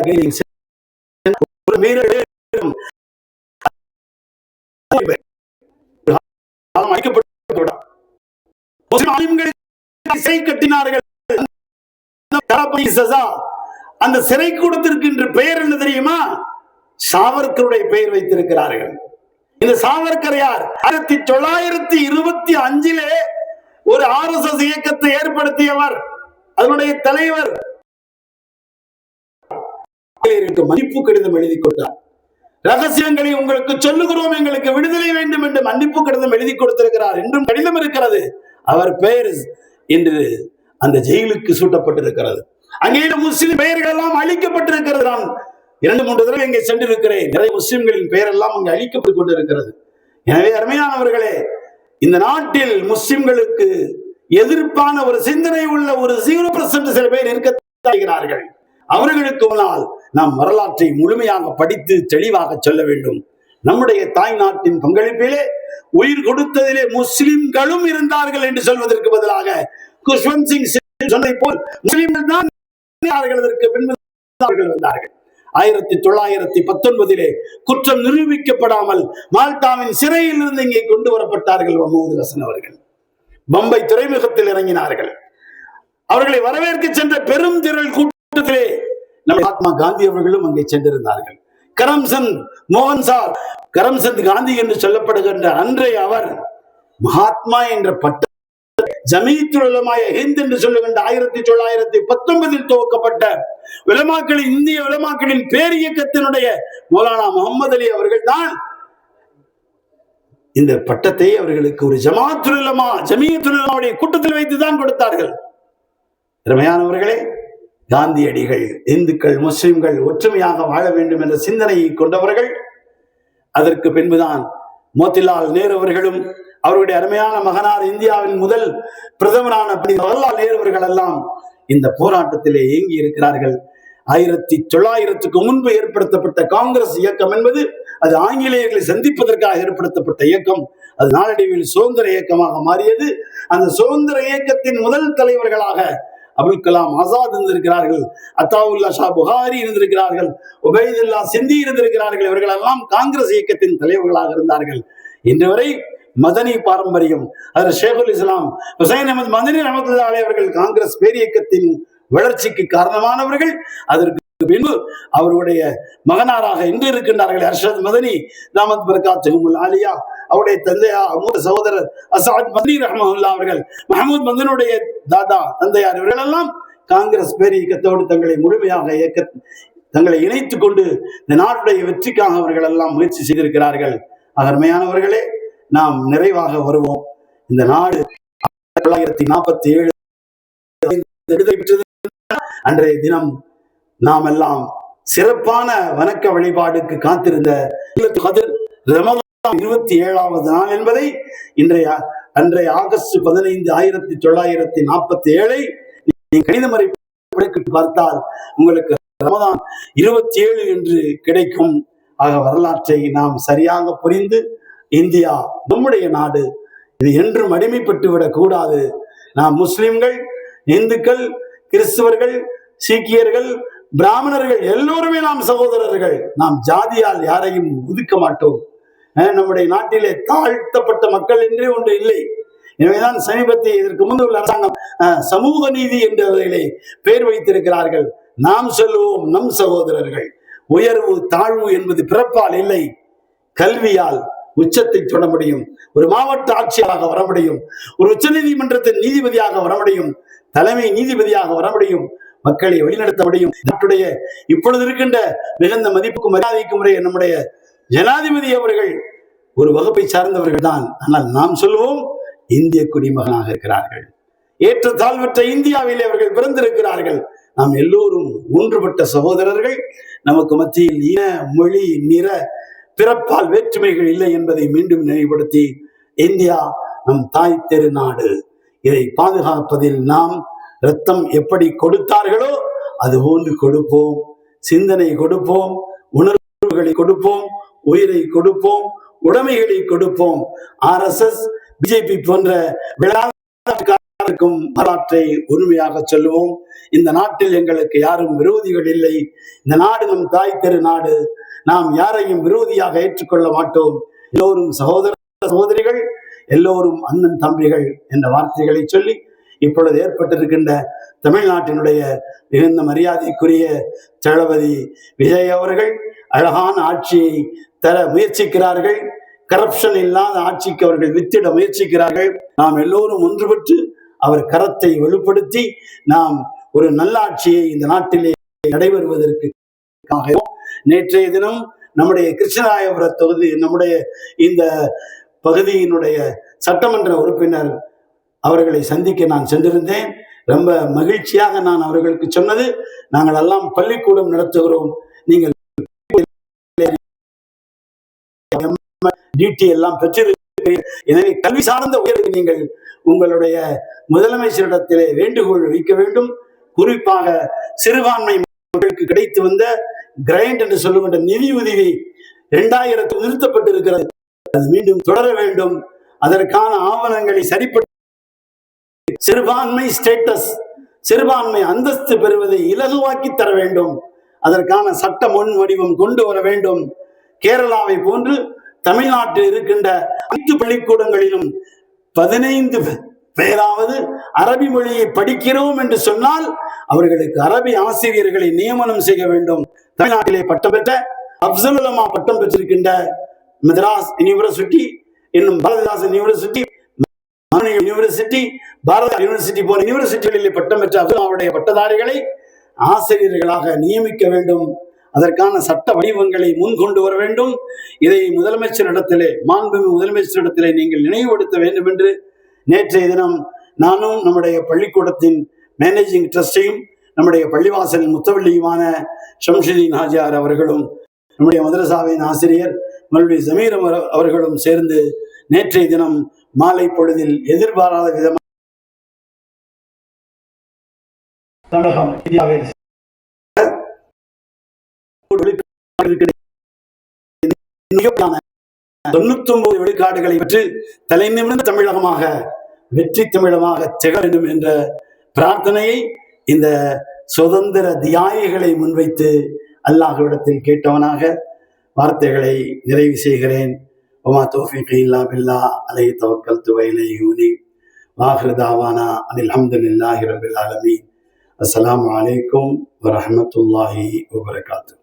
கட்டினார்கள். அந்த சிறை கூடத்திற்கு பெயர் என்ன தெரியுமா? சாவர்கருடைய பெயர் வைத்திருக்கிறார்கள். இந்த சாவர்கர் யார்? 1925 ஒரு RSS இயக்கத்தை ஏற்படுத்தியவர், அதனுடைய தலைவர். மன்னிப்பு கடிதம் எழுதி கொண்டார். ரகசியங்களை உங்களுக்கு சொல்லுகிறோம், எங்களுக்கு விடுதலை வேண்டும் என்று மன்னிப்பு கடிதம் எழுதி கொடுத்திருக்கிறார். என்றும் கடிதம் இருக்கிறது. அவர் பெயர் இன்று அந்த ஜெயிலுக்கு சூட்டப்பட்டிருக்கிறது. அங்கே முஸ்லிம் பெயர்கள் எல்லாம் அழிக்கப்பட்டிருக்கிறது. நான் 2-3 தடவை இங்கே சென்றிருக்கிறேன். நிறைய முஸ்லிம்களின் பெயர் எல்லாம் அங்கே அழிக்கப்பட்டுக் கொண்டிருக்கிறது. எனவே அருமையானவர்களே, இந்த நாட்டில் முஸ்லிம்களுக்கு எதிர்ப்பான ஒரு சிந்தனை உள்ள ஒரு 0% சில பேர் இருக்கிறார்கள். அவர்களுக்கு முன்னால் நாம் வரலாற்றை முழுமையாக படித்து தெளிவாக சொல்ல வேண்டும். நம்முடைய தாய் நாட்டின் பங்களிப்பிலே உயிர் கொடுத்ததிலே முஸ்லிம்களும் இருந்தார்கள் என்று சொல்வதற்கு பதிலாக குஷ்வந்த் சிங் சொன்னதை போல் முஸ்லிம்கள் தான் வந்தார்கள். 1919 குற்றம் நிரூபிக்கப்படாமல் மால்டாவின் சிறையில் இருந்து இங்கே கொண்டு வரப்பட்டார்கள். மஹமூது ஹசன் அவர்கள் பம்பை துறைமுகத்தில் இறங்கினார்கள். அவர்களை வரவேற்க சென்ற பெரும் திரள் கூட்டத்திலே மகாத்மா காந்தி அவர்களும் அங்கே சென்றிருந்தார்கள். கரம்சந்த் மோகன்சார், கரம்சந்த் காந்தி என்று சொல்லப்படுகின்ற அன்றைய அவர் மகாத்மா என்ற பட்ட ஜமீத்துல் உலமாய ஹிந்த் என்று சொல்லுகின்ற 1919 துவக்கப்பட்ட உலமாக்களின் இந்திய உலமாக்களின் பேரியக்கத்தினுடைய மௌலானா முகமது அலி அவர்கள் தான் இந்த பட்டத்தை அவர்களுக்கு ஒரு ஜமாத்துல் உலமா ஜமீயத்துல் உலமாவுடைய கூட்டத்தில் வைத்துதான் கொடுத்தார்கள். திறமையானவர்களே, காந்தியடிகள் இந்துக்கள் முஸ்லிம்கள் ஒற்றுமையாக வாழ வேண்டும் என்ற சிந்தனையை கொண்டவர்கள். அதற்கு பின்புதான் மோதிலால் நேரு அவர்களும் அவருடைய அருமையான மகனார் இந்தியாவின் முதல் பிரதமரான ஜவஹர்லால் நேரு அவர்கள் எல்லாம் இந்த போராட்டத்திலே இயங்கி இருக்கிறார்கள். 1900க்கு முன்பு ஏற்படுத்தப்பட்ட காங்கிரஸ் இயக்கம் என்பது அது ஆங்கிலேயர்களை சந்திப்பதற்காக ஏற்படுத்தப்பட்ட இயக்கம். அது நாளடைவில் சுதந்திர இயக்கமாக மாறியது. அந்த சுதந்திர இயக்கத்தின் முதல் தலைவர்களாக அபுல் கலாம் ஆசாத் இருந்திருக்கிறார்கள், அத்தாவுல்லா ஷா புகாரி இருந்திருக்கிறார்கள், உபைதுல்லா சிந்தி இருந்திருக்கிறார்கள். இவர்கள் எல்லாம் காங்கிரஸ் இயக்கத்தின் தலைவர்களாக இருந்தார்கள். இன்று வரை மதனி பாரம்பரியம், அதில் ஷேகுல் இஸ்லாம் ஹுசைன் அஹமது மதனி ரஹ்மத்துல்லாஹி அலைஹி அவர்கள் காங்கிரஸ் பேரியக்கத்தின் வளர்ச்சிக்கு காரணமானவர்கள். அதற்கு பின்பு அவருடைய மகனாராக இன்று இருக்கின்றார்கள் அர்ஷத் மதனி தாமத் பரகாத்துஹுல் ஆலியா. அவருடைய தந்தையார் மூத்த சகோதரர் அசாத் மதனி ரஹ்மத்துல்லாஹி அவர்கள், மஹமூத் மதனுடைய தாதா தந்தையார், இவர்கள் எல்லாம் காங்கிரஸ் பேரியக்கத்தோடு தங்களை முழுமையாக தங்களை இணைத்துக் கொண்டு இந்த நாட்டுடைய வெற்றிக்காக அவர்கள் எல்லாம் முயற்சி செய்திருக்கிறார்கள். அருமையானவர்களே, நாம் நிறைவாக வருவோம். இந்த நாடு 1947 அன்றைய தினம் நாம் எல்லாம் சிறப்பான வணக்க வழிபாடுக்கு காத்திருந்த ரமலான் 27வது நாள் என்பதை அன்றைய ஆகஸ்ட் 15 1947 கணித முறை பார்த்தால் உங்களுக்கு ரமலான் 27 என்று கிடைக்கும். ஆக வரலாற்றை நாம் சரியாக புரிந்து இந்தியா நம்முடைய நாடு, இது என்றும் அடிமைப்பட்டு விடக் கூடாது. நாம் முஸ்லிம்கள், இந்துக்கள், கிறிஸ்தவர்கள், சீக்கியர்கள், பிராமணர்கள் எல்லோருமே நாம் சகோதரர்கள். நாம் ஜாதியால் யாரையும் ஒதுக்க மாட்டோம். நம்முடைய நாட்டிலே தாழ்த்தப்பட்ட மக்கள் என்றே ஒன்று இல்லை. எனவேதான் சமீபத்தில் இதற்கு முன்பு உள்ள அரசாங்கம் சமூக நீதி என்றவர்களே பெயர் வைத்திருக்கிறார்கள். நாம் சொல்லுவோம், நம் சகோதரர்கள். உயர்வு தாழ்வு என்பது பிறப்பால் இல்லை, கல்வியால் உச்சத்தை தொட முடியும். ஒரு மாவட்ட ஆட்சியராக வர முடியும், ஒரு உச்ச நீதிமன்றத்தின் நீதிபதியாக வர முடியும், தலைமை நீதிபதியாக வர முடியும், மக்களை வழிநடத்த முடியும். நாட்டுடைய இப்பொழுது இருக்கின்ற மிகுந்த மதிப்புக்கும் மரியாதைக்கும் உரிய நம்முடைய ஜனாதிபதி அவர்கள் ஒரு வகுப்பை சார்ந்தவர்கள் தான். ஆனால் நாம் சொல்லுவோம், இந்திய குடிமகனாக இருக்கிறார்கள். ஏற்ற தாழ்வற்ற இந்தியாவிலே அவர்கள் பிறந்திருக்கிறார்கள். நாம் எல்லோரும் ஒன்றுபட்ட சகோதரர்கள். நமக்கு மத்தியில் இன, மொழி, நிற, பிறப்பால் வேற்றுமைகள் இல்லை என்பதை மீண்டும் நினைவுபடுத்தி, இந்தியா நம் தாய் திருநாடு, இதை பாதுகாப்பதில் நாம் ரத்தம் எப்படி கொடுத்தார்களோ அதுபோன்று கொடுப்போம். சிந்தனை கொடுப்போம், உணர்வுகளை கொடுப்போம், உயிரை கொடுப்போம், உடைமைகளை கொடுப்போம். RSS, BJP போன்ற வரலாற்றை உண்மையாக சொல்லுவோம். இந்த நாட்டில் எங்களுக்கு யாரும் விரோதிகள் இல்லை. இந்த நாடு நம் தாய் திருநாடு. நாம் யாரையும் விரோதியாக ஏற்றுக்கொள்ள மாட்டோம். எல்லோரும் சகோதர சகோதரிகள், எல்லோரும் அண்ணன் தம்பிகள் என்ற வார்த்தைகளை சொல்லி இப்பொழுது ஏற்பட்டிருக்கின்ற தமிழ்நாட்டினுடைய மிகுந்த மரியாதைக்குரிய தளபதி விஜய் அவர்கள் அழகான ஆட்சியை தர முயற்சிக்கிறார்கள். கரப்ஷன் இல்லாத ஆட்சிக்கு அவர்கள் வித்திட முயற்சிக்கிறார்கள். நாம் எல்லோரும் ஒன்றுபட்டு அவர் கரத்தை வலுப்படுத்தி நாம் ஒரு நல்ல ஆட்சியை இந்த நாட்டிலே நடைபெறுவதற்கு நேற்றைய தினம் நம்முடைய அவர்களை சந்திக்க நான் சென்றிருந்தேன். ரொம்ப மகிழ்ச்சியாக நான் அவர்களுக்கு சொன்னது, நாங்கள் எல்லாம் பள்ளிக்கூடம் நடத்துகிறோம், நீங்கள் டிடி எல்லாம் பெற்றிருக்கிறீர்கள், எனவே கல்வி சார்ந்த உயர்வு நீங்கள் உங்களுடைய முதலமைச்சரிடத்திலே வேண்டுகோள் வைக்க வேண்டும். குறிப்பாக சிறுபான்மை மக்களுக்கு கிடைத்து வந்த கிராண்ட் என்று சொல்லுகின்ற நிதி உதவி 2000 நிறுத்தப்பட்டிருக்கிறது, அது மீண்டும் தொடர வேண்டும். அதற்கான ஆவணங்களை சரிப்படுத்த சிறுபான்மை ஸ்டேட்டஸ், சிறுபான்மை அந்தஸ்து பெறுவதை இலகுவாக்கி தர வேண்டும். அதற்கான சட்ட முன் வடிவம் கொண்டு வர வேண்டும். கேரளாவை போன்று தமிழ்நாட்டில் இருக்கின்ற அனைத்து பள்ளிக்கூடங்களிலும் 15 பேராவது அரபி மொழியை படிக்கிறோம் என்று சொன்னால் அவர்களுக்கு அரபி ஆசிரியர்களை நியமனம் செய்ய வேண்டும். தமிழ்நாட்டிலே பட்டம் பெற்ற அப்சல் உலமா பட்டம் பெற்றிருக்கின்ற மெட்ராஸ் யூனிவர்சிட்டி, இன்னும் பாரதிதாசன் யூனிவர்சிட்டி, யூனிவர்சிட்டி, பாரத யூனிவர்சிட்டி போன்ற யூனிவர்சிட்டிகளில் பட்டம் பெற்ற அவருடைய பட்டதாரிகளை ஆசிரியர்களாக நியமிக்க வேண்டும். அதற்கான சட்ட வடிவங்களை முன்கொண்டு வர வேண்டும். இதை முதலமைச்சரிடத்திலே, மாண்புமிகு முதலமைச்சரிடத்திலே நீங்கள் நினைவுபடுத்த வேண்டும் என்று நேற்றைய தினம் நானும் நம்முடைய பள்ளிக்கூடத்தின் மேனேஜிங் ட்ரஸ்டியும் நம்முடைய பள்ளிவாசலின் முத்தவள்ளியுமான ஷம்ஷுதீன் ஹாஜியார் அவர்களும் நம்முடைய மதரசாவின் ஆசிரியர் மறுபடியும் ஜமீர் அவர்களும் சேர்ந்து நேற்றைய தினம் மாலை பொழுதில் எதிர்பாராத விதமாக தமிழகம் இந்தியாவில் 99 விழுக்காடுகளை பெற்று தலை நிமிர்ந்த தமிழகமாக, வெற்றி தமிழகமாக திகழ வேண்டும் என்ற பிரார்த்தனையை இந்த சுதந்திர தியாகிகளை முன்வைத்து அல்லாஹ்விடத்தில் கேட்டவனாக வார்த்தைகளை நிறைவு செய்கிறேன். வமா தௌஃபீகி இல்லா பில்லாஹ் அலைஹி தவக்கல்து வ இலைஹி உனீப். வாஹிரு தாவானா அனில் ஹம்துலில்லாஹி ரப்பில் ஆலமீன். அஸ்ஸலாமு அலைக்கும் வ ரஹ்மத்துல்லாஹி வ பரகாத்துஹு.